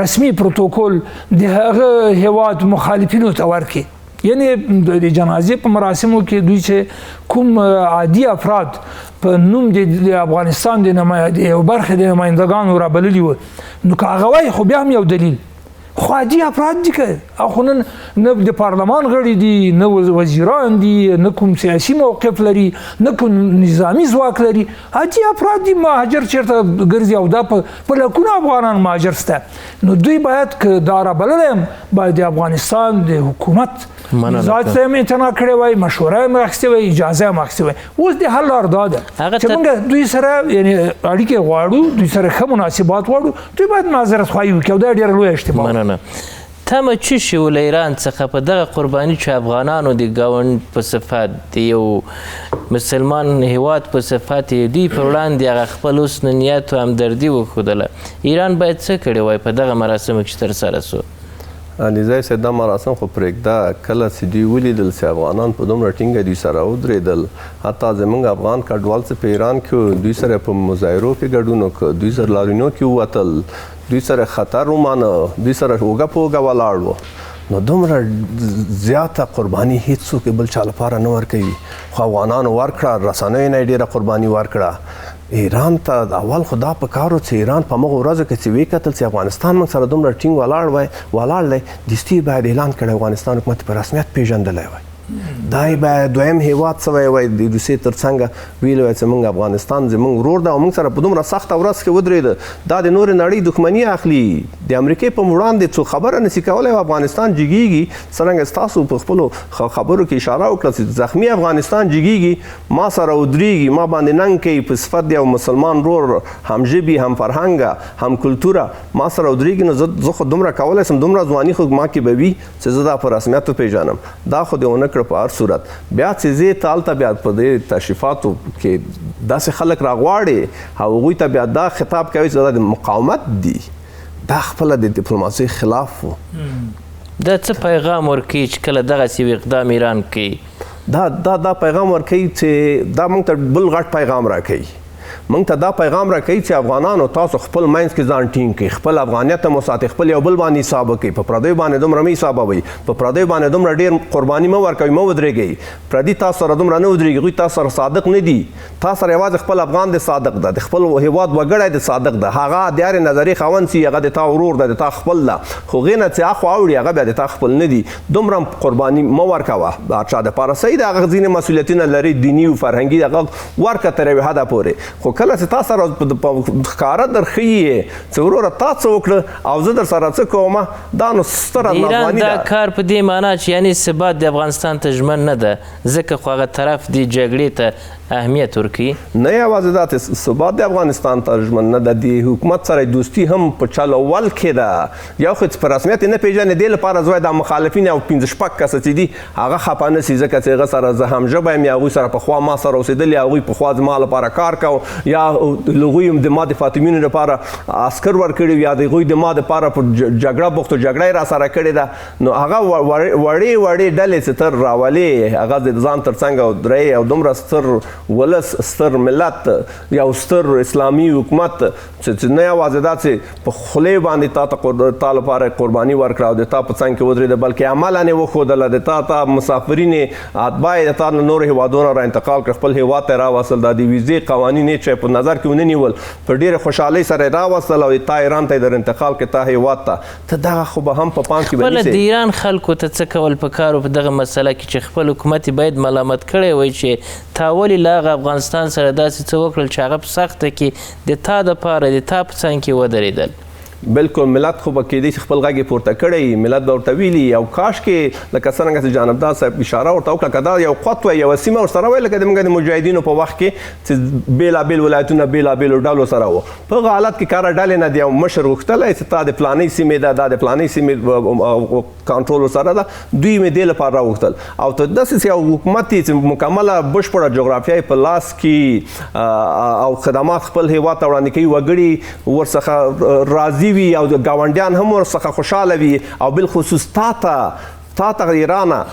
رسمي پروتوکول د هغه هیواد مخالفینو ته ورکړي؟ یعنې د جنازې په مراسمو کې دوی چې کوم عادي افراد په نوم د افغانستان د یو برخې د نمایندګانو رابللي وو، نو که هغه وایي خو بیا هم یو دلیل، خو عادي افراد دي که او خو نن نه د پارلمان غړي دي، نه وزیران دي، نه کوم سیاسي موقف لري، نه کوم نظامي ځواک لري، عادي افراد دي. مهاجر چېرته ګرځي او دا په لکونو افغانان مهاجر شته. نو دوی باید که دا رابللی هم باید د افغانستان د حکومت ذات ته هم اعتنا کړې وای، مشوره هم اخیستې وای، اجازه هم اخیستې وای. اوس د حل لار دا ده چې موږ دوی سره یعنې اړیکې غواړو، دوی سره ښه مناسبات غواړو، دوی باید معذرت خواهي وکړي او دا ډېره لویه اشتباه. مننه. تمه چی شو له ایران څخه په دغه قرباني چې افغانانو د ګاونډ په صفت د یو مسلمان هیواد په صفت دوی په وړاندې هغه خپل اوس نیت او همدردي وښودله، ایران باید څه کړی وای په دغه مراسمو کې چې ترسره سو؟ علیزی صاحب دا مراسم خو پرېږده، کله چې دوی ولیدل چې افغانان په دومره ټینګه دوی سره ودرېدل، حتی زموږ افغان کډوال چې په ایران کې دوی سره په مظاهرو کې ګډون وکړ، دوی سره لاریونو کې ووتل، دوی سره خطر ومانه، دوی سره اوږه په اوږه ولاړ وو. نو دومره زیاته قرباني هیڅوک بل چا لپاره نه ورکوي، خو افغانانو ورکړه، رسنیو نه یې ډېره قرباني ورکړه. ایران ته اول خو دا په کار و چې ایران په هغو ورځو کې چې ویې کتل چې افغانستان موږ سره دومره ټینګ ولاړ دی دستي باید اعلان کړی افغانستان حکومت په رسمیت پیژندلی وای دای باید دویم هیواد سوی وای د روسیې تر څنګه ویلی وای چې موږ افغانستان زموږ ورور ده او موږ سره په دومره سخته ورځ کې ودرېده دا د نورې نړۍ دښمني اخلي د امریکې په وړاندې څو خبره نشي کولی افغانستان جګیږي څرنګه ستاسو په خپلو خبرو کې اشاره وکړه چې زخمي افغانستان جګیږي ما سره ودرېږي ما باندې ننګ کوي په صفت د یو مسلمان ورور هم ژبې هم فرهنګه هم کلتوره ما سره ودرېږي نو زه خو دومره کولی شم دومره ځواني خو ما کې به وي چې زه دا په رسمیت وپېژنم دا خو دې ونه کړه په هر صورت بیا چې زه ته هلته بیا په دې تشریفاتو کې داسې خلک راغواړې او هغوی ته بیا دا خطاب کوي چې دا د مقاومت دي دا خپله د ډیپلوماسۍ خلاف و دا څه پیغام ورکوي چې کله دغسې یو اقدام ایران کوي دا پیغام ورکوي چې دا موږ ته بل غټ پیغام راکوي موږ ته دا پیغام راکوي چې افغانانو تاسو خپل منځ کې ځان ټینګ کړئ خپل افغانیت هم وساتئ خپل یو بل باندې حساب وکړئ په پردیو باندې دومره مه حسابوئ په پردیو باندې دومره ډېر قرباني مه ورکوئ مه ودرېږئ پردي تاسو سره دومره نه ودرېږي هغوی تاسو سره صادق نه دي تاسو سره یوازې خپل افغان دی صادق ده د خپل هیواد وګړی دی صادق ده هغه د هرې نظري خاوند سي هغه د تا ورور ده د تا خپل ده خو هغې نه چې اخوا اوړي هغه بیا د تا خپل نه دي دومره قرباني مه ورکوه د چا دپاره صحیح ده هغه ځینې مسؤلیتونه لري دیني او فرهنګي هغه ورکړه تر یوې حده پورې خو کله چې تا سره ښکاره درښیي چې وروره تا څه وکړه او زه در سره څه کومه دا نو ستره ایران دا کار په دې معنا چې یعنې ثبات د افغانستان ته ژمن نه ده ځکه خو هغه طرف دې جګړې ته اهمیت ورکوي نه یوازې دا چې ثبات د افغانستان ته ژمن نه ده د حکومت سره دوستي هم په چلول کې ده یو خو چې په رسمیت یې نه پېژنې دې لپاره زه دا مخالفین او 5-6 کسه چې دي هغه خفه نه سي ځکه چې هغه سره زه همژبه یم یا هغوی سره پخوا ما سره اوسېدلي هغوی پخوا زما لپاره کار کو یا هغوی هم د ما د فاطمینو لپاره عسکر ورکړي یا د هغوی د ما دپاره په جګړه بوختو جګړه یې را سره کړې ده نو هغه وړې ډلې چې تر راولې هغه د ځان تر څنګ درې او دومره ستر ولس ستر ملت یو ستر اسلامي حکومت چې نه یوازې دا چې په خولې باندې تا لپاره قرباني ورکړه او د تا په څنګ کې ودرېده بلکې عملاً یې وښودله د تا مسافرین اتباع یې د تا له نورو هیوادونو را انتقال کړه خپل هیواد ته یې راوستل دا د ویزې قوانین یې چې په نظر کې ونه نیول په ډېرې خوشحالۍ سره یې راوستل او تا ایران ته یې در انتقال کړې تا هیواد ته دغه خو به هم په پام کې خپله د ایران خلکو ته څه کول پکار په دغه مسله کې چې خپل حکومت باید ملامت کړی وای چې تا ولې له هغه افغانستان سره داسې څه وکړل چې هغه په سخته کې د تا دپاره د تا په څنګ کې ودرېدل بالکل ملت خو به کېدی چې خپل غږ یې پورته کړی ملت به ورته ویلي او کاش کې لکه څرنګه چې جانبدار صاحب اشاره ورته وکړه که دا یو قوت وی یوه سیمه ورسره وی لکه زموږ د مجاهدینو په وخت کې چې بېلابېل ولایتونه بېلابېلو ډلو سره وو په هغه حالت کې کاره ډلې نه د یو مشر غوښتلی چې تا د فلانۍ سیمې ده دا د فلانۍ سیمې کنټرول ورسره ده دوی مې دې لپاره راوغوښتل او ته داسې یو حکومت چې مکمله بشپړه جغرافیه یې په لاس کې او خدمات خپل هیواد ته وړاندې کوي وګړي ورڅخه راضي وي او د ګاونډیان هم ورڅخه خوشحاله وي او بالخصوص تا ته ایرانه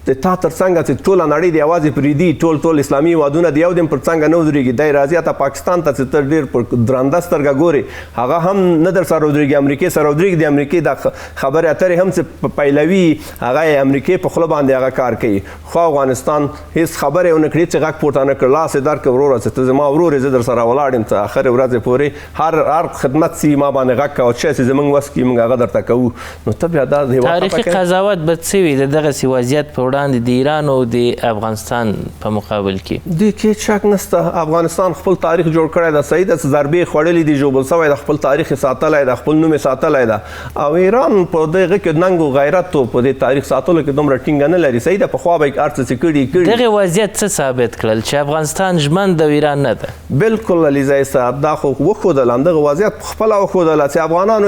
د تا تر څنګه چې ټوله نړۍ د یوازې پرېږدي ټول اسلامي هیوادونه د یو دم پر څنګه نه ودرېږي دی راځي حتی پاکستان ته چې ته ډېر په درنده سترګه ګورې هغه هم نه در سره ودرېږي امریکې سره ودرېږي د امریکې دا خبرې اترې هم چې په پیلوي هغه یې امریکې په خوله باندې هغه کار کوي خو افغانستان هېڅ خبرې ونه کړي چې غږ پورته نه کړ لاس یې درکړه وروره چې ته زما ورور یې زه در سره ولاړ یم چې اخرې ورځې پورې هر خدمت سي ما باندې غږ کوه چې زموږ وس کې موږ هغه درته کوو نو ته بیا دا تاریخي قضاوت به څه وي د دغسې وضعیت په وړاندې د ایران او د افغانستان په مقابل کې دې کې شک نشته افغانستان خپل تاریخ جوړ کړی ده صحیح ده چې ضربې خوړلې دي ژوبل شوی ده خپل تاریخ یې ساتلی ده خپل نوم یې ساتلی ده او ایران په دغه کې ننګ او غیرت په دې تاریخ ساتلو کې دومره ټینګه نه لري صحیح ده پخوا به یې هر څه چې کړي دغه وضعیت څه ثابت کړل چې افغانستان ژمن د ایران نه ده بالکل علیزی صاحب دا خو وښودل همدغه وضعیت خپله وښودله چې افغانانو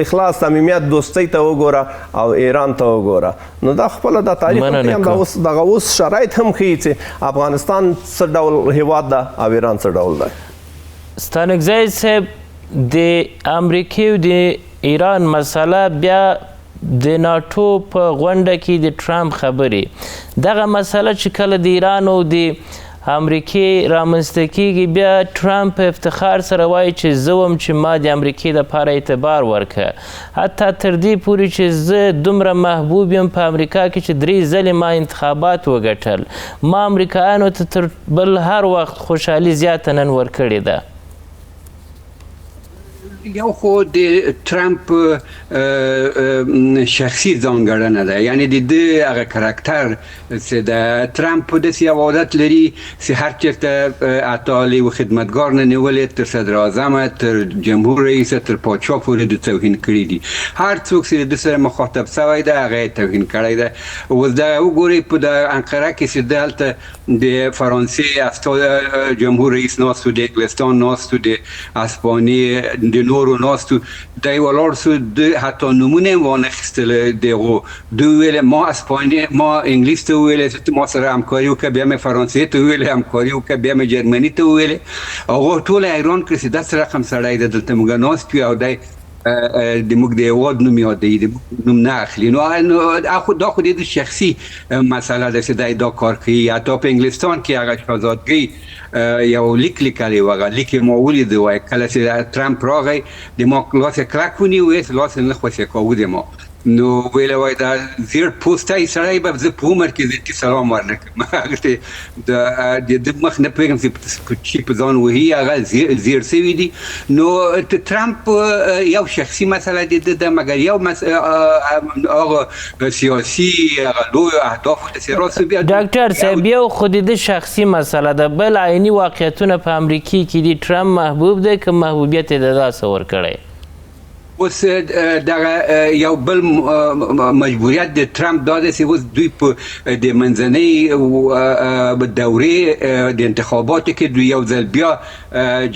اخلاص صمیمیت دوستۍ ته وګوره او ایران ته وګوره نو دا خپله دا تاریخ دغه اوس شرایط هم ښیي چې افغانستان څه ډول هیواد ده او ایران څه ډول ده ستانکزی صاحب د امریکې او د ایران مسله بیا د ناټو په غونډه کې د ټرمپ خبرې دغه مسله چې کله د ایران او د امریکې رامنځته کیږي بیا ټرمپ په افتخار سره وایي چې زه وم چې ما د امریکې دپاره اعتبار ورکړه، حتی تر دې پورې چې زه دومره محبوب یم په امریکا کې چې 3 ځلې ما انتخابات وګټل، ما امریکایانو ته تر بل هر وخت خوشحالي زیاته نن ورکړې ده. یو خو د ټرمپ شخصي ځانګړنه ده، یعنی د ده هغه کرکټر چې د ټرمپ داسې یو عادت لري چې هر چېرته حتی یو خدمتګار نه نیولې تر صدر اعظمه تر جمهور رئیس تر پادشاه پورې د توهین کړي دي. هر څوک چې د سره مخاطب شوی ده هغه توهین کړی ده. اوس دا وګورئ په د انقره کې چې دلته د فرانسې استازي جمهور رئیس ناستو، د انګلستان ناستو، د اسپانیې د نورو ناستو، دی ولاړ سو د حتی نمونه وانه خستل دغه دوی ویل ما اسپانیې ما انګلیس ته ویل چې ما سره همکاري وکړه، بیا مې فرانسې ته ویل همکاري وکړه، بیا مې جرمني ته ویل. هغه ټول حیران کړ چې داسې رقم سړی دی دلته موږ ناست یو او دی د موږ د هیواد نوم یادوي، د نوم نه اخلي. نو دا خو د شخصي مسله ده چې دی دا کار کوي. حتی په انګلستان کې هغه شهزادګۍ یو لیک لیکلی و، هغه لیک یې ما ولیده وایي کله چې ټرمپ راغی د ما لاس یې کلک ونیو، هېڅ لاس یې نه خوشې کاوه د ما. نو ویله وایي دا زیر پوستی سړی به زه په عمر کې زه سلام ورنه کړم. هغه ته د مخ نه پوهېږم چې په ځان وهي، هغه زیر سوي دي. نو ټرمپ یو شخصي مسله ده، مګر یو هغه سیاسي هغه لویو اهدافو ته راسو بیا ډاکټر صاحب یو خو د شخصي مسله ده، بل عیني واقعیتونه په امریکې کې دي. ټرمپ محبوب دی که محبوبیت یې د داسې ورکړی؟ اوس دغه یو بل مجبوریت د ټرمپ دا ده چې اوس دوی په د منځنۍ دورې د انتخاباتو کې دوی یو ځل بیا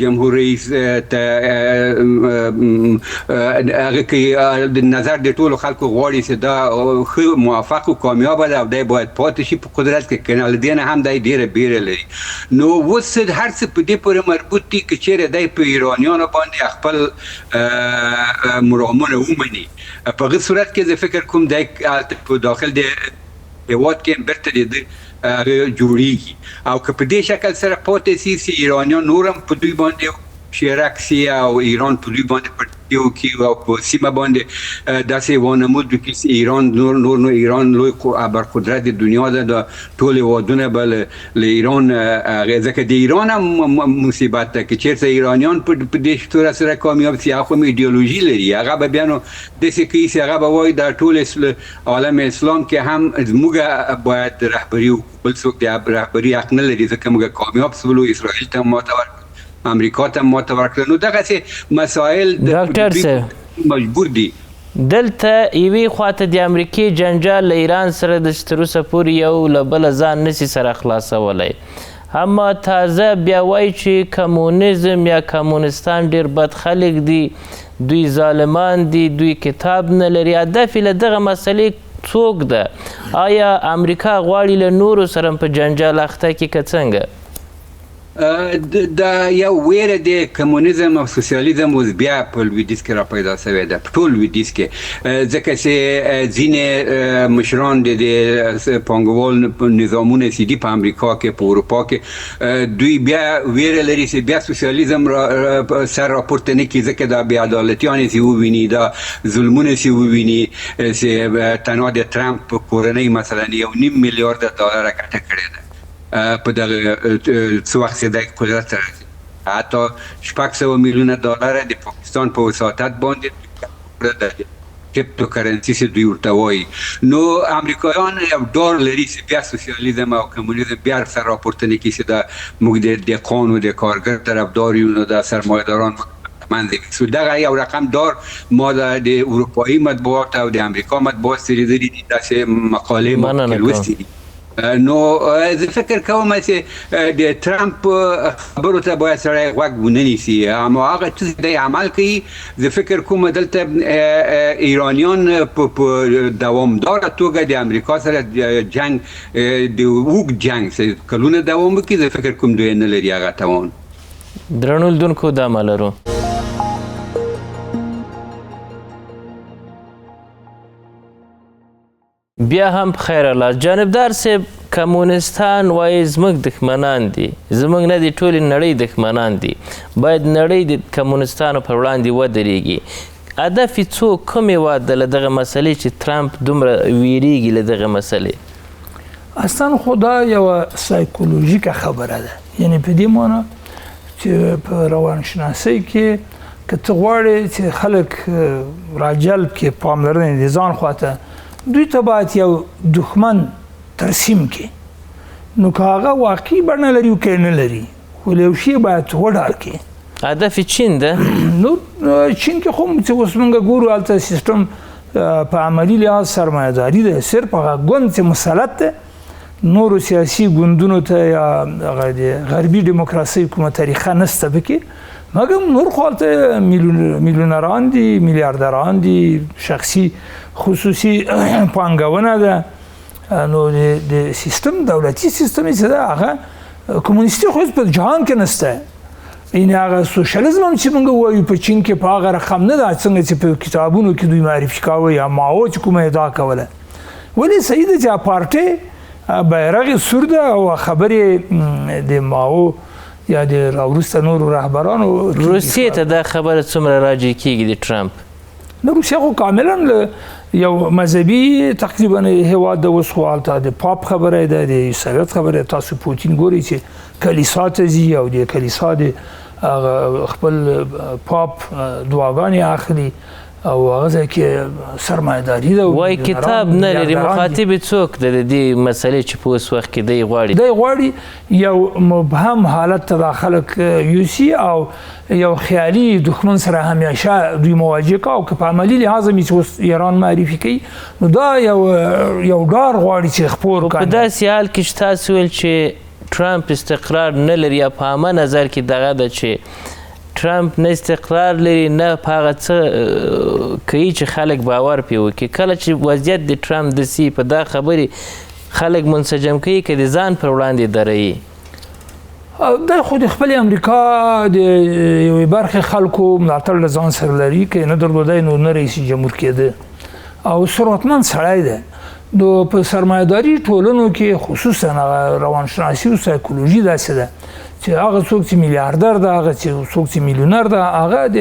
جمهور رئیس ته هغه کې د نظر د ټولو خلکو غواړي چې دا ښه موفق او کامیاب ده او دی باید پاتې شي په قدرت کې، کنه له دې نه هم دی ډېره بیره لري. نو اوس هر څه په دې پورې مربوط دي که چیرې دی په ایرانیانو باندې خپل مرامونه ومني. په هغه صورت کې زه فکر کوم دی په داخل د هیواد کې بیرته د جوړیږي او که په دې شکل سره پاتې شي چې ایرانیان نور هم په دوی باندې شیرک سي او ایران په دوی باندې پټیو کې او په سیمه باندې داسې وانمود وکړي چې ایران نو ایران لوی ابرقدرت د دنیا ده، د ټول هیوادونه به له ایران ځکه د ایران هم مصیبت ده که چېرته ایرانیان په دې توره سره کامیاب سي. هغه هم ایډیولوژي لري، هغه به بیا نو داسې کوي چې هغه به وایي د ټول عالم اسلام کې هم موږ باید رهبري وکړو، بل څوک د رهبري حق نه لري ځکه موږ کامیاب شولو، اسرائیل ته ماته ورکړه، امریکا ته ماته ورکړه. نو دغسې مسایل ډاکټر صاحب مجبور دي. دلته یوې خواته د امریکې جنجال له ایران سره د تر اوسه پورې یو له بله ځان نسي سره خلاصولی، اما تازه بیا وایي چې کمونیزم یا کمونستان ډېر بد خلک دي، دوی ظالمان دي، دوی کتاب نه لري. هدف یې له دغه مسلې څوک ده؟ آیا امریکا غواړي له نورو سره په جنجال اخته کړي که څنګه؟ دا یو ویره د کمونیزم او سوسیالیزم اوس بیا په لویدیځ کې را پیدا شوې ده، په ټول لویدیځ کې، ځکه چې ځینې مشران د پانګوال نظامونه چې دي په امریکا کې په اروپا کې دوی بیا ویره لري چې بیا سوسیالیزم سر راپورته نه کړي ځکه دا بې عدالتیانې چې وویني، دا ظلمونه چې وویني چې تنها د ټرمپ په کورنۍ مثلا 1.5 میلیارد ډالر ګټه کړې ده په دغه څه وخت چې د قدرت راځي، حتی 600 میلیونه ډالر د پاکستان په وساطت باندې د کریپټو کرنسي چې دوی ورته وایي. نو امریکایان یو ډار لري چې بیا سوسیالیزم او کمونیزم بیا سر راپورته نه کړي چې د موږ د دهقان او د کارګر طرفدار یو، نو د سرمایه‌داران منځ دغه یو رقم دار ما د اروپایي مطبوعات او د امریکا مطبوعات سره د داسې مقالې ما لوستي دي. نو زه فکر کوم چې د ټرمپ خبرو ته باید سړی غوږ ونه نیسي، اما هغه څه چې دی عمل کوي زه فکر کوم دلته ایرانیان په دوامداره توګه د امریکا سره جنگ د اوږد جنگ چې کلونه دوام وکړي، زه فکر کوم دوی نه لري هغه توان. درنو لیدونکو دمه لرو. بیا هم بخیر الله. جانبدار صاحب کمونستان وایي زموږ دښمنان دي، زموږ نه دي ټولې نړۍ دښمنان دي، باید نړۍ د کمونستانو پر وړاندې ودرېږي. هدف یې څوک کوم هېواد ده له دغه مسلې چې ترامپ دومره ویریږي له دغه مسلې؟ اصلا خو دا یوه سایکولوژیکه خبره ده، یعنی په دې معنی چې په روانشناسۍ کې که ته غواړې چې خلک راجلب کړي پاملرنې د ځان خواته، دوی ته باید یو دښمن ترسیم کړي. نو که هغه واقعي بڼه لري که نه لري، خو له یو شي باید وډار کړي. هدف چین ده؟ نو چین کې خو چې اوس موږ ګورو هلته سیستم په عملي لحاظ سرمایه‌داري ده، صرف هغه ګوند چې مسلط ده نورو سیاسي ګوندونو ته یا هغه د غربي ډیموکراسۍ کومه طریقه نشته پکې، مګر نور خو هلته میلیونران دي، میلیاردران دي، شخصي خصوصي پانګونه ده. نو د سیستم دولتي سیستم چې ده هغه کمونیستي خو په جهان کې نشته. این هغه سوشلیزم هم چې موږ وایو په چین کې په هغه رقم نه ده څنګه چې په کتابونو کې دوی معرفي کاوه یا ماو چې کومه ادعا کوله. ولې صحیح ده چې پارټۍ بیرغ سور ده او خبرې د ماو یا د راوروسته نورو رهبرانو. روسیې ته دا خبره څومره راجع کېږي د ټرمپ؟ نو روسیه خو کاملا یو مذهبي تقریبا هېواد ده. اوس خو هلته د پاپ خبره ده، د عیسویت خبره. تاسو پوتین ګورئ چې کلیسا ته ځي او د کلیسا د خپل پاپ دعاګانې اخلي او هغه ځای کې سرمایه‌داري ده. وایي کتاب نه لري. مخاطب یې څوک ده د دې مسلې چې په اوس وخت کې دی غواړي؟ دی غواړي یو مبهم حالت ته دا خلک یوسي او یو خیالي دښمن سره همیشه دوی مواجه کا، او که په عملي لحاظ هم چې اوس ایران معرفي کوي، نو دا یو ډار غواړي چې خپور کړي. په داسې حال کې چې تاسو ویل چې ټرمپ استقرار نه لري، یا په عامه نظر کې دغه ده چې ټرمپ نه استقرار لري نه په هغه څه کوي چې خلک باور پرې وکړي. کله چې وضعیت د ټرمپ داسې په دا خبرې خلک منسجم کوي که د ځان پر وړاندې دروي؟ دا خو د خپل امریکا د یوې برخې خلکو ملاتړ له ځان سره لري، که نه درلودی نو نه رئیس جمهور کېده. او ثروتمند سړی دی. نو په سرمایه‌داري ټولنو کې خصوصا روانشناسي او سایکولوژي داسې ده چې هغه څوک چې میلیاردر ده، هغه څوک چې میلیونر ده، هغه د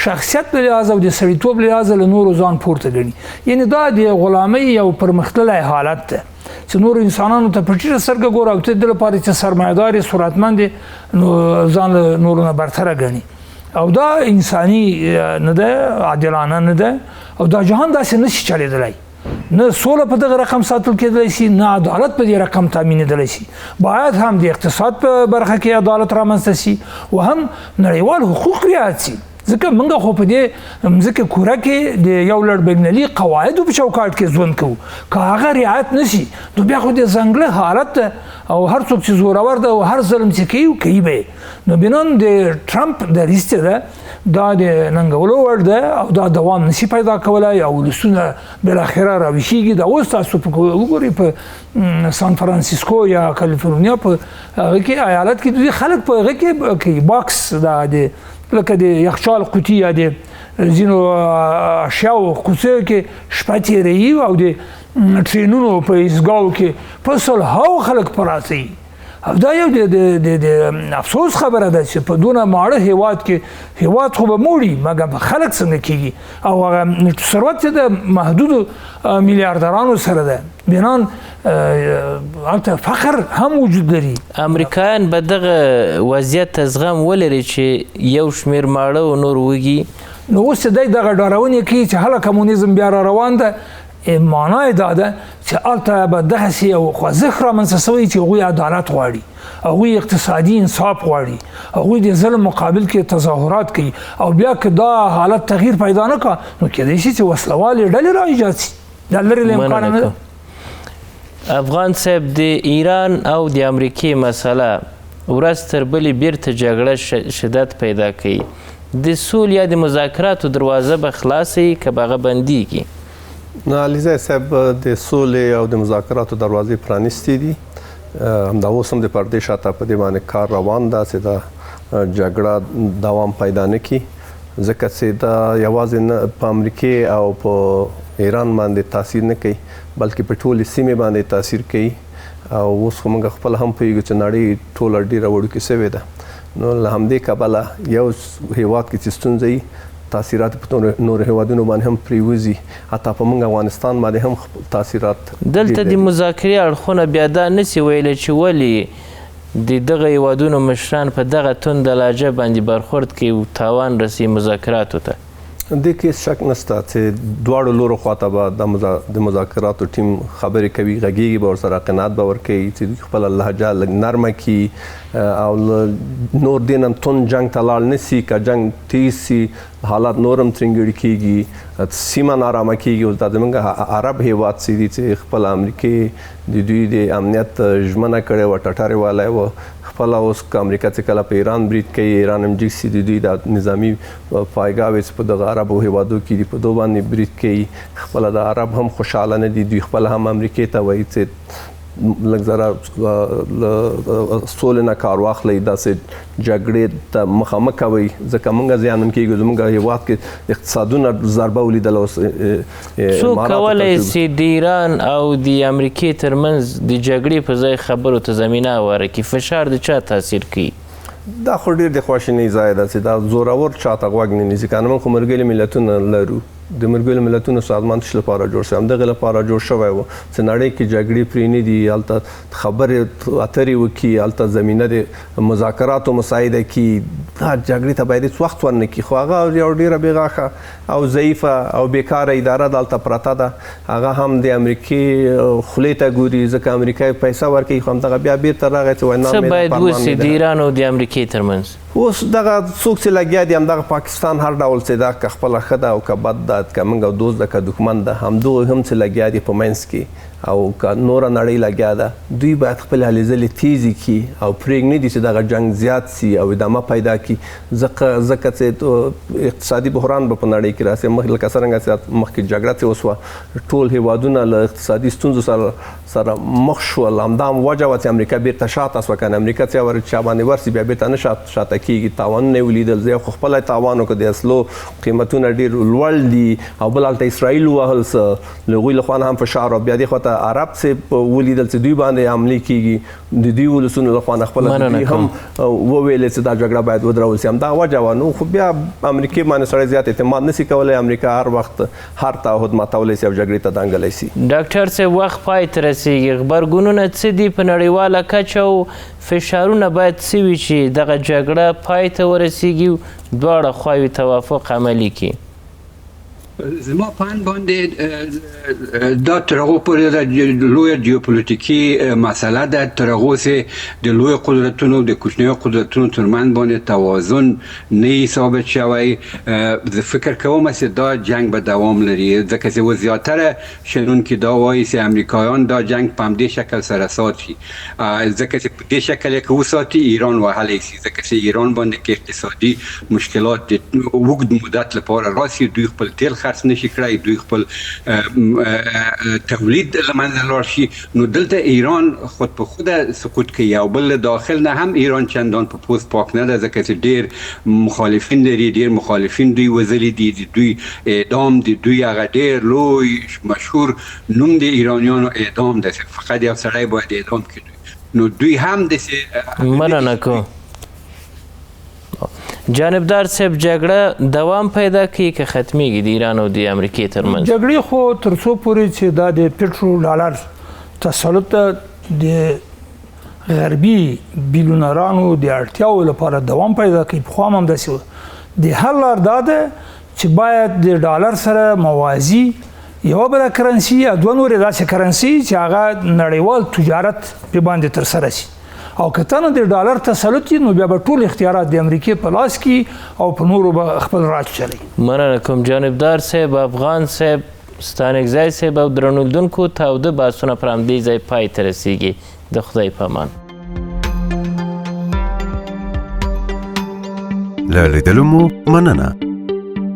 شخصیت له لحاظه او د سړیتوب له لحاظه له نورو ځان پورته ګڼي. یعنی دا د غلامۍ یو پرمختللی حالت ده چې نورو انسانانو ته په ټیټه سترګه ګوره او ته د لپاره چې سرمایه‌دار یې ثروتمند دی نو ځان له نورو نه برتره ګڼي. او دا انساني نه ده، عادلانه نه ده، او دا جهان داسې نشي چلېدلی. نه سوله په دغه رقم ساتل کېدلی شي، نه عدالت په دې رقم تامینېدلی شي. باید هم د اقتصاد په برخه کې عدالت رامنځته شي او هم نړیوال حقوق رعایت شي. ځکه موږ خو په دې مځکه کوره کې د یو لړ بینالمللي قواعدو په چوکاټ کې ژوند کوو. که هغه رعایت نه شي نو بیا خو د ځنګله حالت ده او هر څوک چې زورور ده او هر ظلم چې کوي به. نو بنان د ټرمپ دریځ چې ده دا د ننګولو وړ ده او دا دوام نشي پیدا کولی او ولسونه بالاخره راویښېږي. دا اوس تاسو وګورئ په سان فرانسیسکو یا کالیفورنیا په هغه کې ایالت کې دوی خلک په هغه کې باکس دا د لکه د یخچال قوطي یا د ځینو اشیاو کوڅو کې شپه تېروي او د ټرینونو په ایستګاو کې په سلهاو خلک پراته وي. او دا یو د افسوس خبره ده چې په دونه ماړه هیواد کې هیواد خو به موړي مګر خلک څنګه کېږي او هغه ثروت چې د محدودو میلیاردرانو سره ده. بنان هلته فقر هم وجود لري. امریکایان به دغه وضعیت ته زغم ولري چې یو شمېر ماړه او نور وږي؟ نو اوس چې دی دغه ډارونې کوي چې هله کمونیزم بیا را روان ده، معنا یې دا ده چې هلته به دغسې یو خوځښت رامنځته شوی چې هغوی عدالت غواړي، هغوی اقتصادي انصاف غواړي، هغوی د ظلم مقابل کې تظاهرات کوي. او بیا که دا حالت تغییر پیدا نه کړه نو کېدای شي چې وسلوالې ډلې را ایجاد شي. دا لرې له امکانه نه ده. افغان صاحب، د ایران او د امریکې مسله ورځ تر بلې بیرته جګړه شدت پیدا کوي. د سولې یا د مذاکراتو دروازه به خلاصه وي که به هغه بندېږي؟ نه علیزی صاحب، د سولې او د مذاکراتو دروازې پرانیستې دي. همدا اوس هم د پردې شاته په دې باندې کار روان ده چې دا جګړه دوام پیدا نه کړي، ځکه چې دا یوازې نه په امریکې او په ایران باندې تاثیر نه کوي بلکې په ټولې سیمې باندې تاثیر کوي. او اوس خو موږ خپل هم پوهېږو چې نړۍ ټوله ډېره وړوکې سوې ده. نو له همدې کبله یو هیواد کې چې ستونزه وي تاثیرات په نورو هیوادونو باندې هم پرېوځي، حتی په موږ افغانستان باندې هم تاثیرات. دلته د مذاکرې اړخونه بیا دا نسي ویلی چې ولې د دغه هیوادونو مشران په دغه تنده لهجه باندې برخورد کوي او تاوان رسي مذاکراتو ته؟ دې کې شک نشته چې دواړو لورو خواته به د مذاکراتو ټیم خبرې کوي، غږیږي به ورسره قناعت به ورکوي چې خپله لهجه لږ نرمه کړي او نور دې نه توند جنګ ته لاړ نه سي. که جنګ تیز سي حالات نور هم ترنګړي کېږي، سیمه نارامه کېږي. اوس دا زموږ عرب هیواد چې دي چې خپل امریکې د دوی د امنیت ژمنه کړې وه، ټټرې والی و، خپله اوس که امریکا چې کله په ایران برید کوي، ایران هم جګ سي د دوی د نظامي پایګاوې چې په دغه عربو هیوادو کې دي په دو باندې برید کوي. خپله د عرب هم خوشحاله نه دي، دوی خپله هم امریکې ته وایي چې لږ ذره سولې نه کار واخلئ، داسې جګړې ته مخامخ کوئ، ځکه موږ زیانمن کېږو. زموږ هیواد کې اقتصادونه ضربه ولیدله. اوس څوک کولی سي د ایران او د امریکې ترمنځ د جګړې په ځای خبرو ته زمینه هواره کړي؟ فشار د چا تاثیر کوي؟ دا خو ډېر د خواشینۍ ځای ده چې دا زورور چاته غوږ نه نیسي. که نه موږ خو ملګري ملتونه لرو، د ملګرو ملتونو سازمان څه لپاره جوړ شوی؟ همدغې لپاره جوړ شوی و چې نړۍ کې جګړې پرې نه دي، هلته خبرې اترې وکړي، هلته زمینه د مذاکراتو مساعده کړي. دا جګړې ته باید هېڅ وخت ورنه کړي. خو هغه یو ډېره بېغاښه او ضعیفه او بیکاره اداره دلته پرته ده. هغه هم د امریکې خولې ته ګوري، ځکه امریکا یې پیسه ورکوي، خو همدغه بیا بېرته راغی چې وایي څه باید وسي د ایران او د امریکې ترمنځ؟ اوس دغه څوک چې لګیا دي، همدغه پاکستان هر ډول چې دا که خپله ښه ده او که بد ده، که موږ دوست ده که دښمن ده، همدغه هم چې لګیا دي په منځ کې او که نوره نړۍ لګیا ده، دوی باید خپلې هلې ځلې تیزې کړي او پرېږدي چې دغه جنګ زیات سي او ادامه پیدا کړي. ځکه چې اقتصادي بحران به په نړۍ کې راسي. لکه څرنګه چې مخکې جګړه چې وسوه، ټول هیوادونه له اقتصادي ستونزو سره مخ شول. همدا هم وجه وه چې امریکا بیرته شاته سوه. که نه امریکا چې چا باندې ورسي بیا بیرته نه شاته کېږي. تاوانونه یې ولیدل. زه خو خپله تاوان وکړ، د اصلو قیمتونه ډېر لوړ دي او بل هلته اسرائیل ووهل څه له هغوی له خوا نه هم فشار او بیا دې خوا ته عرب چې ولیدل چې دوی باندې حملې کېږي، د دوی ولسونو له خوا نه خپله دوی هم وویلې چې دا جګړه باید ودرول سي. همدغه وجه وه. نو خو بیا امریکې باندې سړی زیات اعتماد نسي کولی. امریکا هر وخت هر تعهد ماتولی سي او جګړې ته دنګلی سي. ډاکټر صاحب، وخت پای ته رسېږي. غبرګونونه څه دي په نړیواله کچه او فشارونه باید څه وي چې دغه جګړه پای ته ورسېږي دواړه خواوې توافق عملي کړي؟ زما په اند باندې دا تر هغو پورې د لویه جیوپولیټیکي مسله ده، تر هغو چې د لویو قدرتونو د کوچنیو قدرتونو ترمنځ باندې توازن نه ثابت شوی. زه فکر کوم چې دا جنگ به دوام لري، ځکه چې زیاتره شنونکي دا وایي چې امریکایان دا جنگ په همدې شکل سره ساتي، ځکه چې په دې شکل یې که وساتي ایران وهلی شي، ځکه چې ایران باندې کې اقتصادي مشکلات د اوږد مدت لپاره راسي. دوی خپل تیل خرڅ نشي کړای، دوی خپل تولید له منځه لاړ شي. نو دلته ایران خود په خوده سقوط کوي او بل داخل نه هم ایران چندان په پوست پاک نه ده، ځکه چې ډېر مخالفین لري، ډېر مخالفین دوی وزلي دي. د دوی اعدام د دوی هغه ډېر لوی مشهور نوم د ایرانیانو اعدام ده، فقط یو سړی باید اعدام کړي. نو دوی هم داسې مننه کوم. جانبدار صاحب، جګړه دوام پیدا کوي که ختمیږي د ایران او د امریکې ترمنځ؟ جګړې خو تر څو پورې چې دا د پټرو ډالر تسلط د غربي بیلیونرانو د اړتیاو لپاره دوام پیدا کوي. پخوا هم همداسې و. د حل لار دا ده چې باید د ډالر سره موازي یوه بله کرنسي یا دوه نورې داسې کرنسي چې هغه نړیوال تجارت پرې باندې ترسره شي. او که ته نه د ډالر تسلط وي، نو بیا به ټول اختیارات د امریکې په لاس کې او په نورو به خپل راج چلی. مننه کوم جانبدار صاحب، افغان صاحب، ستانکزی صاحب او درنو لیدونکو، تاوده بحثونه پر همدې ځای پای ته رسېږي. د خدای په امان. له لیدلو مو مننه.